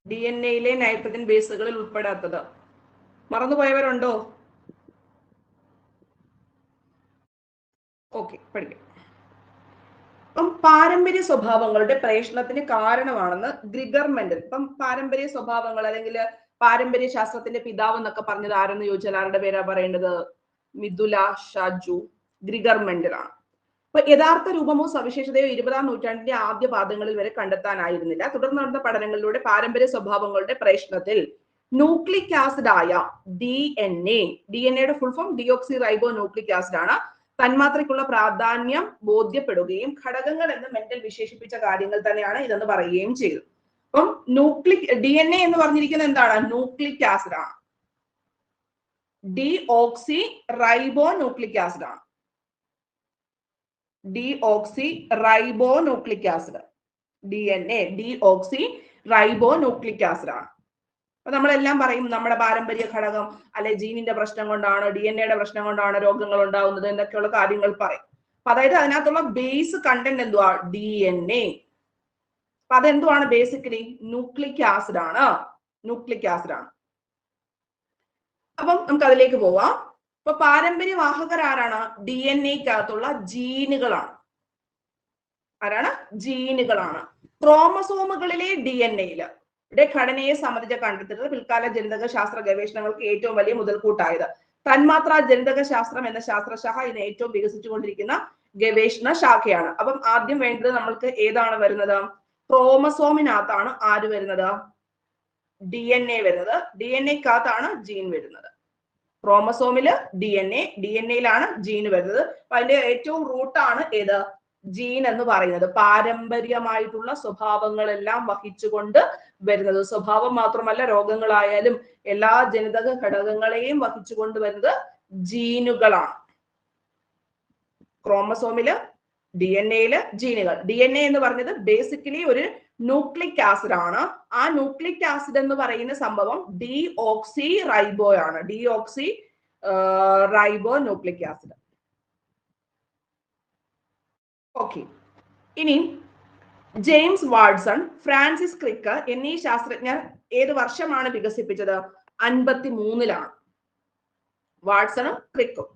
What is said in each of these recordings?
DNA nitrogen ബേസുകളിൽ ഉൾപ്പെടാത്തത്. മറന്നുപോയവരുണ്ടോ? ഓക്കെ, പഠിക്കാം. അപ്പം പാരമ്പര്യ സ്വഭാവങ്ങളുടെ പ്രേഷണത്തിന് കാരണമാണെന്ന് ഗ്രിഗർ മെൻഡൽ. ഇപ്പം പാരമ്പര്യ സ്വഭാവങ്ങൾ അല്ലെങ്കിൽ പാരമ്പര്യ ശാസ്ത്രത്തിന്റെ പിതാവ് എന്നൊക്കെ പറഞ്ഞത് ആരെന്ന് ചോദിച്ചാൽ ആരുടെ പേരാ പറയേണ്ടത്? മിഥുല ഷാജു, ഗ്രിഗർ മെൻഡൽ ആണ്. അപ്പൊ യഥാർത്ഥ രൂപമോ സവിശേഷതയോ 20-ാം നൂറ്റാണ്ടിന്റെ ആദ്യ പാദങ്ങളിൽ വരെ കണ്ടെത്താനായിരുന്നില്ല. തുടർന്ന് നടന്ന പഠനങ്ങളിലൂടെ പാരമ്പര്യ സ്വഭാവങ്ങളുടെ പ്രേഷണത്തിൽ ന്യൂക്ലിക് ആസിഡ് ആയ DNA full form deoxy റൈബോ nucleic acid ആണ് തന്മാത്രയ്ക്കുള്ള പ്രാധാന്യം ബോധ്യപ്പെടുകയും ഘടകങ്ങൾ എന്ന് മെന്റൽ വിശേഷിപ്പിച്ച കാര്യങ്ങൾ തന്നെയാണ് ഇതെന്ന് പറയുകയും ചെയ്തു. അപ്പം DNA എന്ന് പറഞ്ഞിരിക്കുന്നത് എന്താണ്? ന്യൂക്ലിക് ആസിഡ് ആണ്. ഡിഓക്സി റൈബോ ന്യൂക്ലിക് ആസിഡ് ആണ്. ഡിഓക്സി റൈബോ nucleic acid. DNA ഡിഓക്സി റൈബോ nucleic acid ആണ്. അപ്പൊ നമ്മളെല്ലാം പറയും നമ്മുടെ പാരമ്പര്യ ഘടകം അല്ലെ ജീനിന്റെ പ്രശ്നം കൊണ്ടാണ്, DNA പ്രശ്നം കൊണ്ടാണ് രോഗങ്ങൾ ഉണ്ടാവുന്നത് എന്നൊക്കെയുള്ള കാര്യങ്ങൾ പറയും. അപ്പൊ അതായത് അതിനകത്തുള്ള ബേസ് കണ്ടന്റ് എന്തുവാ? DNA. അപ്പൊ അതെന്തുവാണ്? ബേസിക്കലി ന്യൂക്ലിക് ആസിഡ് ആണ്. ന്യൂക്ലിക് ആസിഡ് ആണ്. അപ്പം നമുക്ക് അതിലേക്ക് പോവാം. അപ്പൊ പാരമ്പര്യവാഹകർ ആരാണ്? DNA-ക്കകത്തുള്ള ജീനുകളാണ്. ആരാണ്? ജീനുകളാണ്. ക്രോമസോമുകളിലെ DNA-യില് ഘടനയെ സംബന്ധിച്ച കണ്ടെത്തലുകൾ പിൽക്കാല ജനിതക ശാസ്ത്ര ഗവേഷണങ്ങൾക്ക് ഏറ്റവും വലിയ മുതൽക്കൂട്ടായത്. തന്മാത്ര ജനിതക ശാസ്ത്രം എന്ന ശാസ്ത്രശാഖ ഇന്ന് ഏറ്റവും വികസിച്ചുകൊണ്ടിരിക്കുന്ന ഗവേഷണ ശാഖയാണ്. അപ്പം ആദ്യം വേണ്ടത് നമ്മൾക്ക് ഏതാണ് വരുന്നത്? ക്രോമസോമിനകത്താണ് ആര് വരുന്നത്? DNA വരുന്നത്. DNA-ക്കകത്താണ് ജീൻ വരുന്നത്. ക്രോമസോമില് DNA-യിലാണ് ജീൻ വരുന്നത്. അപ്പൊ അതിന്റെ ഏറ്റവും റൂട്ടാണ് ഏത്? ജീൻ എന്ന് പറയുന്നത്. പാരമ്പര്യമായിട്ടുള്ള സ്വഭാവങ്ങളെല്ലാം വഹിച്ചുകൊണ്ട് വരുന്നത്. സ്വഭാവം മാത്രമല്ല, രോഗങ്ങളായാലും എല്ലാ ജനിതക ഘടകങ്ങളെയും വഹിച്ചുകൊണ്ട് വരുന്നത് ജീനുകളാണ്. ക്രോമസോമില് DNA-യില് ജീനുകൾ. DNA എന്ന് പറഞ്ഞത് ബേസിക്കലി ഒരു ന്യൂക്ലിക് ആസിഡ് ആണ്. ആ ന്യൂക്ലിക് ആസിഡ് എന്ന് പറയുന്ന സംഭവം ഡിഓക്സി റൈബോ ആണ്. ഡിഓക്സി റൈബോ ന്യൂക്ലിക് ആസിഡ്. ഓക്കെ, ഇനി ജെയിംസ് വാട്സൺ, ഫ്രാൻസിസ് ക്രിക്ക് എന്നീ ശാസ്ത്രജ്ഞർ ഏത് വർഷമാണ് വികസിപ്പിച്ചത്? 53-ലാണ്. വാട്സണും ക്രിക്കും.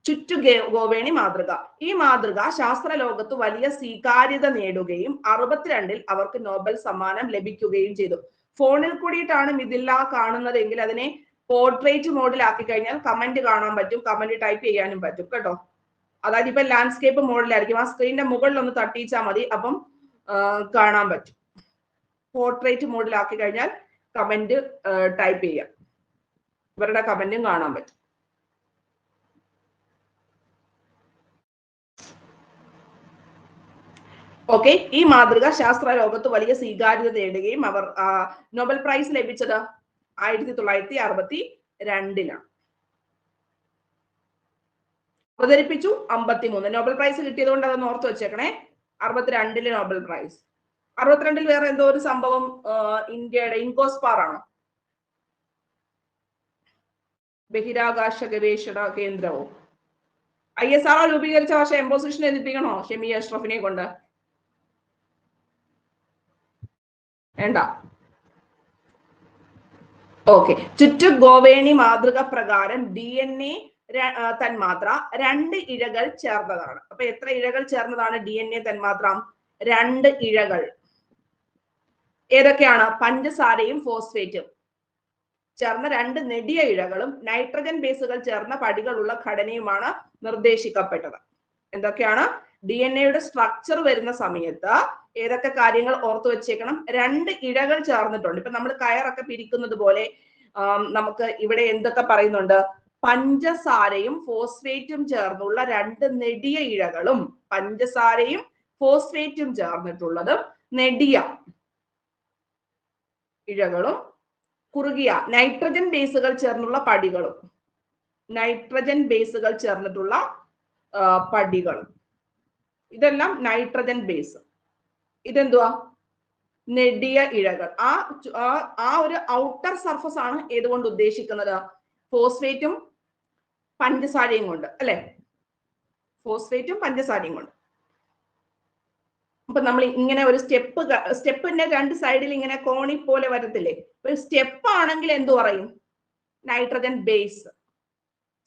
ചുറ്റുഗോവേണി മാതൃക. ഈ മാതൃക ശാസ്ത്രലോകത്ത് വലിയ സ്വീകാര്യത നേടുകയും 62-ൽ അവർക്ക് നോബൽ സമ്മാനം ലഭിക്കുകയും ചെയ്തു. ഫോണിൽ കൂടിയിട്ടാണ് മിഥില കാണുന്നതെങ്കിൽ അതിനെ പോർട്രേറ്റ് മോഡിലാക്കി കഴിഞ്ഞാൽ കമന്റ് കാണാൻ പറ്റും, കമന്റ് ടൈപ്പ് ചെയ്യാനും പറ്റും കേട്ടോ. അതായത് ഇപ്പൊ ലാൻഡ്സ്കേപ്പ് മോഡിലായിരിക്കും. ആ സ്ക്രീനിന്റെ മുകളിൽ ഒന്ന് തട്ടിച്ചാൽ മതി, അപ്പം കാണാൻ പറ്റും. പോർട്രേറ്റ് മോഡിലാക്കി കഴിഞ്ഞാൽ കമന്റ് ടൈപ്പ് ചെയ്യാം, ഇവരുടെ കമന്റും കാണാൻ പറ്റും. ഓക്കെ, ഈ മാതൃക ശാസ്ത്ര ലോകത്ത് വലിയ സ്വീകാര്യത നേടുകയും അവർ നോബൽ പ്രൈസ് ലഭിച്ചത് 1962-ലാണ്. അവതരിപ്പിച്ചു 53. നോബൽ പ്രൈസ് കിട്ടിയത് കൊണ്ട് അതൊന്ന് ഓർത്ത് വെച്ചേക്കണേ. 62-ല് നോബൽ പ്രൈസ്. 62-ൽ വേറെ എന്തോ ഒരു സംഭവം ഇന്ത്യയുടെ ഇൻകോസ്പാർ ആണോ? ബഹിരാകാശ ഗവേഷണ കേന്ദ്രമോ? ISRO രൂപീകരിച്ച വർഷം എംപോസിഷൻ എഴുതിപ്പിക്കണോ ഷെമി അഷ്റഫിനെ കൊണ്ട്? വേണ്ട. ഓക്കെ, ചുറ്റുഗോവേണി മാതൃക പ്രകാരം DNA തന്മാത്ര 2 ഇഴകൾ ചേർന്നതാണ്. അപ്പൊ എത്ര ഇഴകൾ ചേർന്നതാണ് DNA തന്മാത്ര? 2 ഇഴകൾ. ഏതൊക്കെയാണ്? പഞ്ചസാരയും ഫോസ്ഫേറ്റും ചേർന്ന 2 നെടിയ ഇഴകളും നൈട്രജൻ ബേസുകൾ ചേർന്ന പടികളുള്ള ഘടനയുമാണ് നിർദ്ദേശിക്കപ്പെട്ടത്. എന്തൊക്കെയാണ്? DNA-യുടെ സ്ട്രക്ചർ വരുന്ന സമയത്ത് ഏതൊക്കെ കാര്യങ്ങൾ ഓർത്തു വെച്ചേക്കണം? 2 ഇഴകൾ ചേർന്നിട്ടുണ്ട്. ഇപ്പൊ നമ്മൾ കയറൊക്കെ പിരിക്കുന്നത് പോലെ നമുക്ക് ഇവിടെ എന്തൊക്കെ പറയുന്നുണ്ട്? പഞ്ചസാരയും ഫോസ്ഫേറ്റും ചേർന്നുള്ള 2 നെടിയ ഇഴകളും, പഞ്ചസാരയും ഫോസ്ഫേറ്റും ചേർന്നിട്ടുള്ളതും നെടിയ ഇഴകളും, കുറുകിയ നൈട്രജൻ ബേസുകൾ ചേർന്നുള്ള പടികളും, നൈട്രജൻ ബേസുകൾ ചേർന്നിട്ടുള്ള പടികളും. ഇതെല്ലാം നൈട്രജൻ ബേസ്. ഇതെന്തുവാ? നെടിയ ഇഴകൾ. ആ ഒരു ഔട്ടർ സർഫസ് ആണ് ഏതുകൊണ്ട് ഉദ്ദേശിക്കുന്നത്? ഫോസ്ഫേറ്റും പഞ്ചസാരയും കൊണ്ട്, അല്ലെ? ഫോസ്ഫേറ്റും പഞ്ചസാരയും കൊണ്ട്. അപ്പൊ നമ്മൾ ഇങ്ങനെ ഒരു സ്റ്റെപ്പിന്റെ രണ്ട് സൈഡിൽ ഇങ്ങനെ കോണി പോലെ വരത്തില്ലേ? ഒരു സ്റ്റെപ്പ് ആണെങ്കിൽ എന്തു പറയും? Nitrogen base.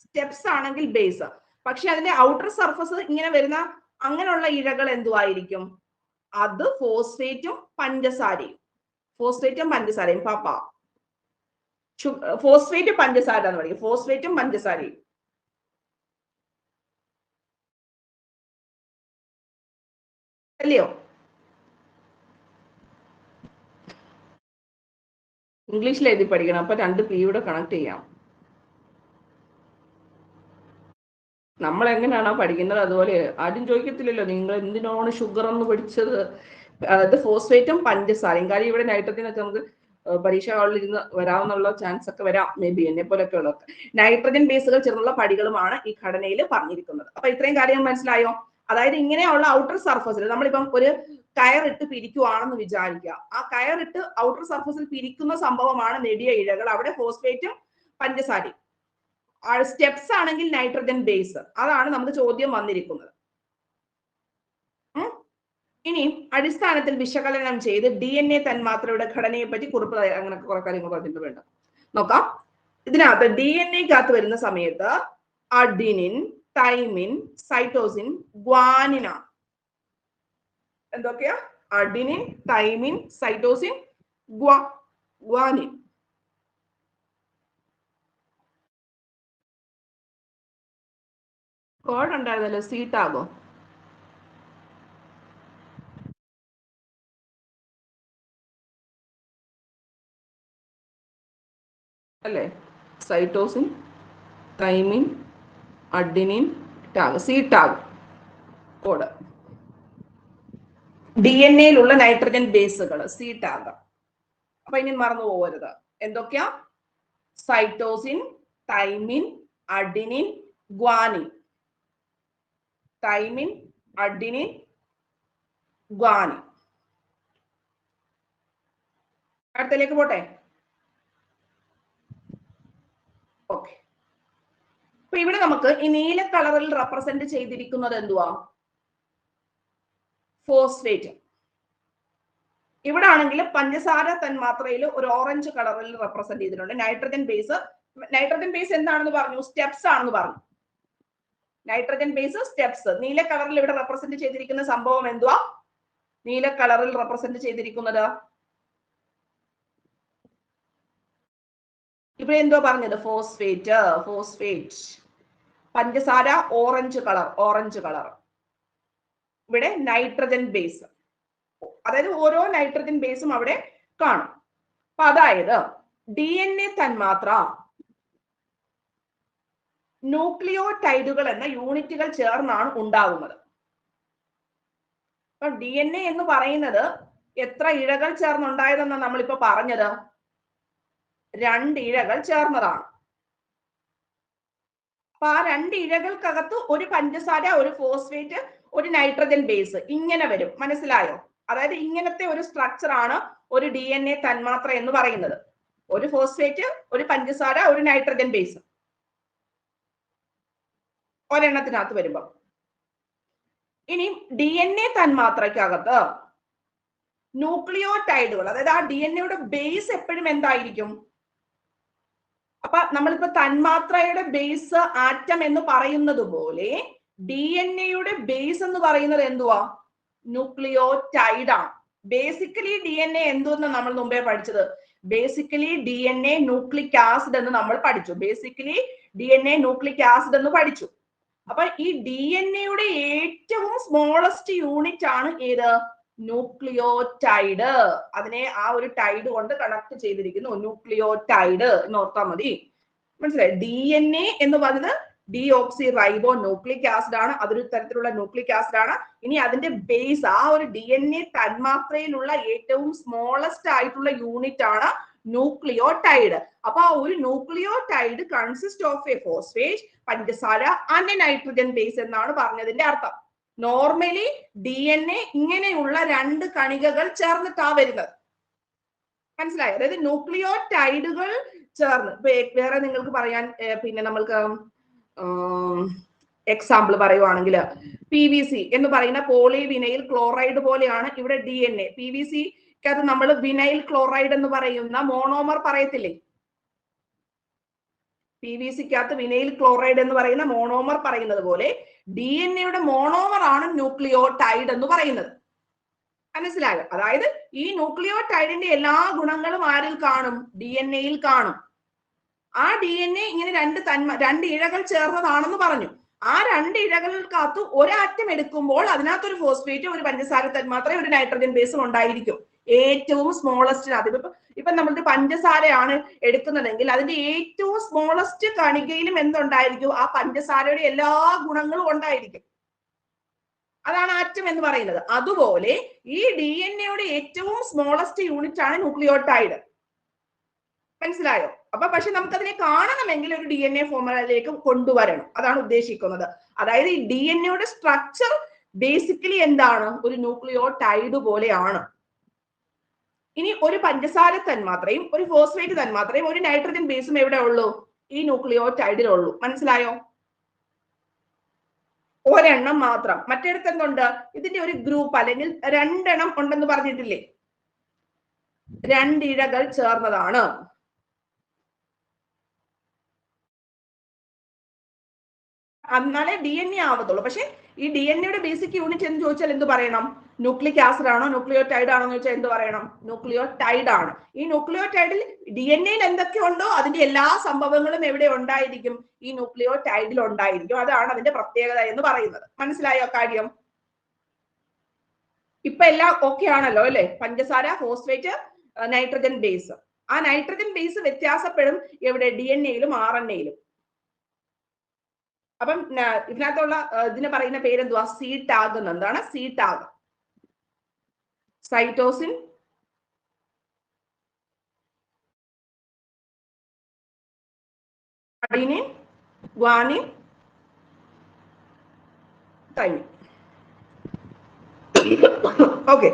സ്റ്റെപ്സ് ആണെങ്കിൽ ബേസ്. പക്ഷെ അതിന്റെ ഔട്ടർ സർഫസ് ഇങ്ങനെ വരുന്ന അങ്ങനെയുള്ള ഇഴകൾ എന്തുവായിരിക്കും? അത് ഫോസ്ഫേറ്റും പഞ്ചസാരയും. ഫോസ്ഫേറ്റും പഞ്ചസാരയും. പാപ്പ ഫോസ്ഫേറ്റ് പഞ്ചസാര എന്ന് പറയും. ഫോസ്ഫേറ്റും പഞ്ചസാരയും. അല്ലയോ? ഇംഗ്ലീഷിൽ എഴുതി പഠിക്കണം. അപ്പൊ രണ്ട് പീയുടെ കണക്ട് ചെയ്യാം. നമ്മൾ എങ്ങനെയാണോ പഠിക്കുന്നത് അതുപോലെ ആരും ചോദിക്കത്തില്ലല്ലോ നിങ്ങൾ എന്തിനാണ് ഷുഗർ എന്ന് പഠിച്ചത്. അത് ഫോസ്ഫേറ്റും പഞ്ചസാരയും. കാര്യം ഇവിടെ നൈട്രജനൊക്കെ നമുക്ക് പരീക്ഷ ഹാളിൽ ഇരുന്ന് വരാവുന്നുള്ള ചാൻസ് ഒക്കെ വരാം. മേ ബി എന്നെ പോലൊക്കെ ഉള്ളത്. നൈട്രജൻ ബേസുകൾ ചേർന്നുള്ള പടികളുമാണ് ഈ ഘടനയിൽ പറഞ്ഞിരിക്കുന്നത്. അപ്പൊ ഇത്രയും കാര്യങ്ങൾ മനസ്സിലായോ? അതായത് ഇങ്ങനെയുള്ള ഔട്ടർ സർഫസിൽ നമ്മളിപ്പം ഒരു കയറിട്ട് പിരിക്കുവാണെന്ന് വിചാരിക്കുക. ആ കയറിട്ട് ഔട്ടർ സർഫസിൽ പിരിക്കുന്ന സംഭവമാണ് നെടിയ ഇഴകൾ. അവിടെ ഫോസ്ഫേറ്റും പഞ്ചസാരയും. സ്റ്റെപ്സ് ആണെങ്കിൽ നൈട്രജൻ ബേസ്. അതാണ് നമുക്ക് ചോദ്യം വന്നിരിക്കുന്നത്. ഇനി അടിസ്ഥാനത്തിൽ വിശകലനം ചെയ്ത് DNA തന്മാത്രയുടെ ഘടനയെ പറ്റി കുറിപ്പ് അങ്ങനെ കുറെ കാര്യങ്ങൾ പറഞ്ഞിട്ട് വേണ്ട നോക്കാം. ഇതിനകത്ത് DNA-ക്കകത്ത് വരുന്ന സമയത്ത് അഡിനിൻ, തൈമിൻ, സൈറ്റോസിൻ, ഗ്വാനിൻ ആണ്. എന്തൊക്കെയാ? Adenine, thymine, cytosine, guanine. Code ഉണ്ടായിരുന്നല്ലോ, സീറ്റാകോ? അല്ലേ? Cytosine, thymine, adenine, tag, C tag code. DNA-യിലുള്ള നൈട്രജൻ ബേസുകൾ സീറ്റാഗ്. അപ്പൊ ഇനി മറന്നു പോകരുത്. എന്തൊക്കെയാ? Cytosine, thymine, adenine, guanine. Thymine, adenine, guanine. അടുത്തലേക്ക് പോട്ടെ. ഓക്കെ. അപ്പൊ ഇവിടെ നമുക്ക് ഈ നീല കളറിൽ റെപ്രസെന്റ് ചെയ്തിരിക്കുന്നത് എന്തുവാ? ഫോസ്ഫേറ്റ്. ഇവിടെ ആണെങ്കിൽ പഞ്ചസാര തന്മാത്രയിൽ ഒരു ഓറഞ്ച് കളറിൽ റെപ്രസെന്റ് ചെയ്തിട്ടുണ്ട്. Nitrogen base. നൈട്രജൻ ബേസ് എന്താണെന്ന് പറഞ്ഞു? സ്റ്റെപ്സ് ആണെന്ന് പറഞ്ഞു. Nitrogen base steps. നീല കളറിൽ ഇവിടെ റെപ്രസെന്റ് ചെയ്തിരിക്കുന്ന സംഭവം എന്തുവാ? നീല കളറിൽ റെപ്രസെന്റ് ചെയ്തിരിക്കുന്നത് ഇവിടെ എന്തോ പറഞ്ഞത്? ഫോസ്ഫേറ്റ്. ഫോസ്ഫേറ്റ്. പഞ്ചസാര ഓറഞ്ച് കളർ. Orange colour. ഇവിടെ നൈട്രജൻ ബേസ്. അതായത് ഓരോ നൈട്രജൻ ബേസും അവിടെ കാണും. അപ്പൊ അതായത് DNA തന്മാത്ര ന്യൂക്ലിയോടൈഡുകൾ എന്ന യൂണിറ്റുകൾ ചേർന്നാണ് ഉണ്ടാകുന്നത്. അപ്പൊ DNA എന്ന് പറയുന്നത് എത്ര ഇഴകൾ ചേർന്നുണ്ടായതെന്നാണ് നമ്മളിപ്പോ പറഞ്ഞത്? 2 ഇഴകൾ ചേർന്നതാണ്. അപ്പൊ ആ 2 ഇഴകൾക്കകത്ത് ഒരു പഞ്ചസാര, ഒരു ഫോസ്ഫേറ്റ്, ഒരു നൈട്രജൻ ബേസ് ഇങ്ങനെ വരും. മനസ്സിലായോ? അതായത് ഇങ്ങനത്തെ ഒരു സ്ട്രക്ചർ ആണ് ഒരു DNA തന്മാത്ര എന്ന് പറയുന്നത്. ഒരു ഫോസ്ഫേറ്റ്, ഒരു പഞ്ചസാര, ഒരു നൈട്രജൻ ബേസ് ഒരെണ്ണത്തിനകത്ത് വരുമ്പോ. ഇനി DNA തന്മാത്രയ്ക്കകത്ത് ന്യൂക്ലിയോടൈഡുകൾ, അതായത് ആ DNA-യുടെ ബേസ് എപ്പോഴും എന്തായിരിക്കും? അപ്പൊ നമ്മളിപ്പോ തന്മാത്രയുടെ ബേസ് ആറ്റം എന്ന് പറയുന്നത് പോലെ DNA-യുടെ ബേസ് എന്ന് പറയുന്നത് എന്തുവാ? ന്യൂക്ലിയോടൈഡ് ആണ്. ബേസിക്കലി DNA എന്തെന്ന് നമ്മൾ മുമ്പേ പഠിച്ചത്? ബേസിക്കലി DNA ന്യൂക്ലിക് ആസിഡ് എന്ന് നമ്മൾ പഠിച്ചു. ബേസിക്കലി DNA ന്യൂക്ലിക് ആസിഡ് എന്ന് പഠിച്ചു. അപ്പൊ ഈ DNA-യുടെ ഏറ്റവും സ്മോളസ്റ്റ് യൂണിറ്റ് ആണ് ഏത്? ന്യൂക്ലിയോടൈഡ്. അതിനെ ആ ഒരു ടൈഡ് കൊണ്ട് കണക്ട് ചെയ്തിരിക്കുന്നു. ന്യൂക്ലിയോടൈഡ് എന്ന് ഓർത്താൽ മതി. മനസ്സിലായി? DNA എന്ന് പറയുന്നത് ഡിയോക്സി റൈബോ ന്യൂക്ലിക് ആസിഡ് ആണ്. അതൊരു തരത്തിലുള്ള ന്യൂക്ലിക് ആസിഡ് ആണ്. ഇനി അതിന്റെ ബേസ്, ആ ഒരു DNA തന്മാത്രയിലുള്ള ഏറ്റവും സ്മോളസ്റ്റ് ആയിട്ടുള്ള യൂണിറ്റ് ആണ് ന്യൂക്ലിയോടൈഡ്. അപ്പൊ ആ ഒരു nucleotide consist of A phosphate, പഞ്ചസാര ആൻഡ് നൈട്രജൻ ബേസ് എന്നാണ് പറഞ്ഞതിന്റെ അർത്ഥം. നോർമലി DNA ഇങ്ങനെയുള്ള 2 കണികകൾ ചേർന്നിട്ടാ വരുന്നത്. മനസ്സിലായോ? അതായത് ന്യൂക്ലിയോടൈഡുകൾ ചേർന്ന്. വേറെ നിങ്ങൾക്ക് പറയാൻ പിന്നെ നമ്മൾക്ക് എക്സാമ്പിൾ പറയുവാണെങ്കിൽ PVC എന്ന് പറയുന്ന പോളിവിനൈൽ ക്ലോറൈഡ് പോലെയാണ് ഇവിടെ DNA. PVC-ക്കകത്ത് നമ്മൾ വിനൈൽ ക്ലോറൈഡ് എന്ന് പറയുന്ന മോണോമർ പറയത്തില്ലേ? PVC-ക്കകത്ത് വിനൈൽ ക്ലോറൈഡ് എന്ന് പറയുന്ന മോണോമർ പറയുന്നത് പോലെ DNA-യുടെ മോണോമർ ആണ് ന്യൂക്ലിയോടൈഡ് എന്ന് പറയുന്നത്. മനസ്സിലായോ? അതായത് ഈ ന്യൂക്ലിയോടൈഡിന്റെ എല്ലാ ഗുണങ്ങളും ആരിൽ കാണും? DNA-യിൽ കാണും. ആ DNA ഇങ്ങനെ രണ്ട് ഇഴകൾ ചേർന്നതാണെന്ന് പറഞ്ഞു. ആ രണ്ട് ഇഴകൾക്കകത്ത് ഒരാറ്റം എടുക്കുമ്പോൾ അതിനകത്തൊരു ഫോസ്ഫേറ്റും ഒരു പഞ്ചസാര തന്മാത്രയും ഒരു നൈട്രജൻ ബേസും ഉണ്ടായിരിക്കും. ഏറ്റവും സ്മോളസ്റ്റിനകത്ത് ഇപ്പൊ നമ്മളുടെ പഞ്ചസാരയാണ് എടുക്കുന്നതെങ്കിൽ അതിന്റെ ഏറ്റവും സ്മോളസ്റ്റ് കണികയിലും എന്തുണ്ടായിരിക്കും? ആ പഞ്ചസാരയുടെ എല്ലാ ഗുണങ്ങളും ഉണ്ടായിരിക്കും. അതാണ് ആറ്റം എന്ന് പറയുന്നത്. അതുപോലെ ഈ DNA-യുടെ ഏറ്റവും സ്മോളസ്റ്റ് യൂണിറ്റ് ആണ് ന്യൂക്ലിയോടൈഡ്. മനസ്സിലായോ? പക്ഷെ നമുക്കതിനെ കാണണമെങ്കിൽ ഒരു DNA ഫോർമുലയിലേക്ക് കൊണ്ടുവരണം. അതാണ് ഉദ്ദേശിക്കുന്നത്. അതായത് ഈ DNA-യുടെ സ്ട്രക്ചർ ബേസിക്കലി എന്താണ്? ഒരു ന്യൂക്ലിയോടൈഡ് പോലെയാണ്. ഇനി ഒരു പഞ്ചസാര തന്മാത്രയും ഒരു ഫോസ്ഫേറ്റ് തന്മാത്രയും ഒരു നൈട്രജൻ ബേസും എവിടെ ഉള്ളൂ? ഈ ന്യൂക്ലിയോടൈഡിലുള്ളൂ. മനസ്സിലായോ? ഒരെണ്ണം മാത്രം. മറ്റേടത്ത് എന്തുണ്ട്? ഇതിന്റെ ഒരു ഗ്രൂപ്പ് അല്ലെങ്കിൽ രണ്ടെണ്ണം ഉണ്ടെന്ന് പറഞ്ഞിട്ടില്ലേ? രണ്ടിഴകൾ ചേർന്നതാണ്. എന്നാലേ DNA ആവത്തുള്ളൂ. പക്ഷെ ഈ DNA-യുടെ ബേസിക് യൂണിറ്റ് എന്ന് ചോദിച്ചാൽ എന്ത് പറയണം? ന്യൂക്ലിക് ആസിഡ് ആണോ ന്യൂക്ലിയോടൈഡ് ആണോ എന്ന് ചോദിച്ചാൽ എന്ത് പറയണം? ന്യൂക്ലിയോടൈഡ് ആണ്. ഈ ന്യൂക്ലിയോടൈഡിൽ DNA-യിൽ എന്തൊക്കെ ഉണ്ടോ അതിന്റെ എല്ലാ സംഭവങ്ങളും എവിടെ ഉണ്ടായിരിക്കും? ഈ ന്യൂക്ലിയോടൈഡിൽ ഉണ്ടായിരിക്കും. അതാണ് അതിന്റെ പ്രത്യേകത എന്ന് പറയുന്നത്. മനസ്സിലായോ കാര്യം? ഇപ്പൊ എല്ലാം ഓക്കെ ആണല്ലോ അല്ലെ? പഞ്ചസാര, ഫോസ്ഫേറ്റ്, നൈട്രജൻ ബേസ്. ആ നൈട്രജൻ ബേസ് വ്യത്യാസപ്പെടും എവിടെ? DNA-യിലും RNA-യിലും. അപ്പം ഇതിനകത്തുള്ള ഇതിന് പറയുന്ന പേരെന്തുവാ? സി ടാഗ് എന്ന്. എന്താണ് C tag? Cytosine, adenine, guanine, thymine. Okay,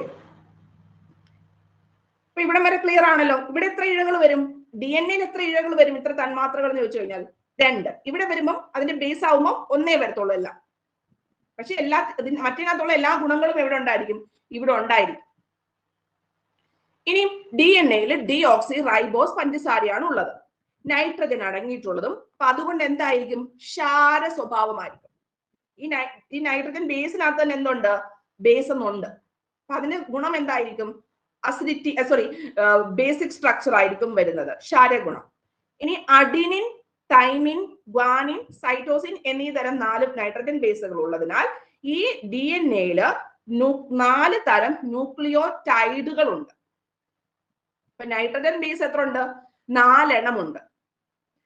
അപ്പൊ ഇവിടെ വരെ ക്ലിയർ ആണല്ലോ. ഇവിടെ എത്ര ഇഴകൾ വരും? DNA-യിൽ എത്ര ഇഴകൾ വരും? ഇത്ര തന്മാത്രകൾ എന്ന് ചോദിച്ചു കഴിഞ്ഞാൽ 2. ഇവിടെ വരുമ്പം അതിന്റെ ബേസ് ആവുമ്പോൾ 1 വരത്തുള്ളൂ എല്ലാം. പക്ഷെ മറ്റേനകത്തുള്ള എല്ലാ ഗുണങ്ങളും എവിടെ ഉണ്ടായിരിക്കും? ഇവിടെ ഉണ്ടായിരിക്കും. ഇനി DNA-യിൽ ഡീഓക്സി റൈബോസ് പഞ്ചസാരയാണ് ഉള്ളത്, നൈട്രജൻ അടങ്ങിയിട്ടുള്ളതും. അപ്പൊ അതുകൊണ്ട് എന്തായിരിക്കും? ക്ഷാര സ്വഭാവമായിരിക്കും. ഈ നൈട്രജൻ ബേസിനകത്ത് തന്നെ എന്തുണ്ട്? ബേസ് എന്നുണ്ട്. അപ്പൊ അതിന് ഗുണം എന്തായിരിക്കും? അസിഡിറ്റി, ബേസിക് സ്ട്രക്ചർ ആയിരിക്കും വരുന്നത്, ക്ഷാരഗുണം. ഇനി അഡിനിൻ, തൈമിൻ, ഗ്വാനിൻ, സൈറ്റോസിൻ എന്നീ തരം 4 നൈട്രജൻ ബേസുകൾ ഉള്ളതിനാൽ ഈ DNA-യില് 4 തരം ന്യൂക്ലിയോടൈഡുകൾ ഉണ്ട്. ഇപ്പൊ നൈട്രജൻ ബേസ് എത്ര ഉണ്ട്? 4 എണ്ണം ഉണ്ട്.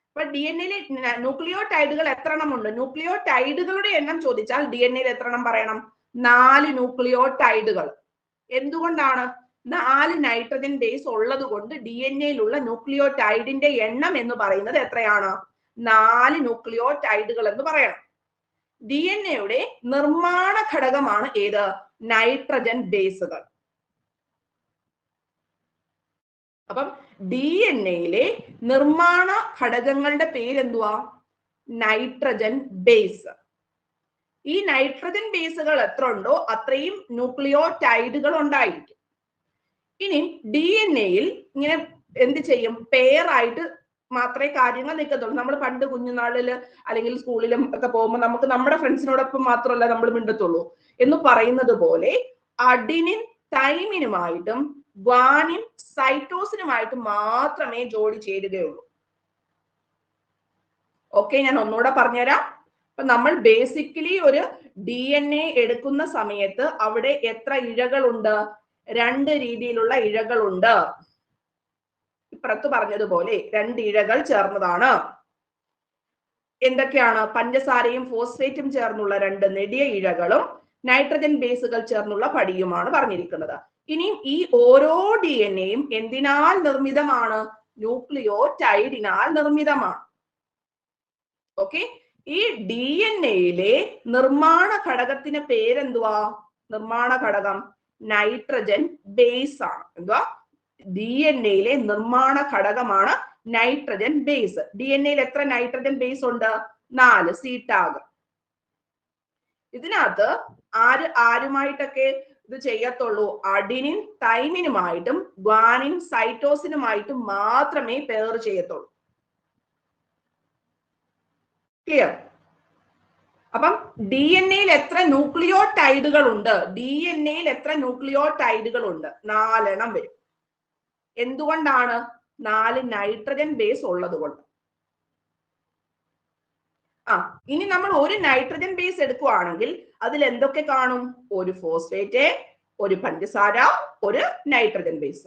അപ്പൊ DNA-യിൽ ന്യൂക്ലിയോടൈഡുകൾ എത്ര എണ്ണം ഉണ്ട്? ന്യൂക്ലിയോടൈഡുകളുടെ എണ്ണം ചോദിച്ചാൽ DNA-യിൽ എത്ര എണ്ണം പറയണം? 4 ന്യൂക്ലിയോടൈഡുകൾ. എന്തുകൊണ്ടാണ്? 4 നൈട്രജൻ ബേസ് ഉള്ളത് കൊണ്ട് DNA-യിലുള്ള ന്യൂക്ലിയോടൈഡിന്റെ എണ്ണം എന്ന് പറയുന്നത് എത്രയാണ്? 4 ന്യൂക്ലിയോടൈഡുകൾ എന്ന് പറയണം. DNA-യുടെ നിർമ്മാണ ഘടകമാണ് ഏത്? നൈട്രജൻ ബേസുകൾ. അപ്പം DNA-യിലെ നിർമ്മാണ ഘടകങ്ങളുടെ പേരെന്തുവാ? Nitrogen base. ഈ നൈട്രജൻ ബേസുകൾ എത്ര ഉണ്ടോ അത്രയും ന്യൂക്ലിയോടൈഡുകൾ ഉണ്ടായിരിക്കും. ഇനി DNA-യിൽ ഇങ്ങനെ എന്ത് ചെയ്യും? പെയറായിട്ട് മാത്രമേ കാര്യങ്ങൾ നിൽക്കത്തുള്ളൂ. നമ്മൾ പണ്ട് കുഞ്ഞുനാളില് അല്ലെങ്കിൽ സ്കൂളിലും ഒക്കെ പോകുമ്പോൾ നമുക്ക് നമ്മുടെ ഫ്രണ്ട്സിനോടൊപ്പം മാത്രമല്ല നമ്മൾ മിണ്ടത്തുള്ളൂ എന്ന് പറയുന്നത് പോലെ അഡിനിൻ തൈമിനുമായിട്ടും ഗ്വാനിൻ സൈറ്റോസിനുമായിട്ടും മാത്രമേ ജോഡി ചേരുകയുള്ളൂ. ഓക്കെ, ഞാൻ ഒന്നുകൂടെ പറഞ്ഞുതരാം. അപ്പൊ നമ്മൾ ബേസിക്കലി ഒരു DNA എടുക്കുന്ന സമയത്ത് അവിടെ എത്ര ഇഴകളുണ്ട്? 2 രീതിയിലുള്ള ഇഴകളുണ്ട്. ഇപ്പുറത്ത് പറഞ്ഞതുപോലെ 2 ഇഴകൾ ചേർന്നതാണ്. എന്തൊക്കെയാണ്? പഞ്ചസാരയും ഫോസ്ഫേറ്റും ചേർന്നുള്ള 2 നെടിയ ഇഴകളും നൈട്രജൻ ബേസുകൾ ചേർന്നുള്ള പടിയുമാണ് പറഞ്ഞിരിക്കുന്നത്. ഇനിയും ഈ ഓരോ DNA-യും എന്തിനാൽ നിർമ്മിതമാണ്? ന്യൂക്ലിയോടൈഡിനാൽ നിർമ്മിതമാണ്. ഓക്കെ, ഈ DNA-യിലെ നിർമ്മാണ ഘടകത്തിന് പേരെന്തുവാ? നിർമ്മാണ ഘടകം നൈട്രജൻ ബേസ് ആണ്. എന്തുവാ? DNA-യിലെ നിർമ്മാണ ഘടകമാണ് നൈട്രജൻ ബേസ്. DNA-യിൽ എത്ര നൈട്രജൻ ബേസ് ഉണ്ട്? 4. C tag. ഇതിനകത്ത് ആരുമായിട്ടൊക്കെ ഇത് ചെയ്യത്തുള്ളൂ? അഡിനിൻ തൈമിനുമായിട്ടും ഗ്വാനിൻ സൈറ്റോസിനുമായിട്ടും മാത്രമേ പെയർ ചെയ്യത്തുള്ളൂ. ക്ലിയർ? അപ്പം ഡി എൻ എയിൽ എത്ര ന്യൂക്ലിയോടൈഡുകൾ ഉണ്ട്? ഡി എൻ എയിൽ എത്ര ന്യൂക്ലിയോടൈഡുകൾ ഉണ്ട്? 4 എണ്ണം വരും. എന്തുകൊണ്ടാണ്? 4 നൈട്രജൻ ബേസ് ഉള്ളത് കൊണ്ട്. ഇനി നമ്മൾ ഒരു നൈട്രജൻ ബേസ് എടുക്കുവാണെങ്കിൽ അതിൽ എന്തൊക്കെ കാണും? ഒരു ഫോസ്ഫേറ്റ്, ഒരു പഞ്ചസാര, ഒരു നൈട്രജൻ ബേസ്.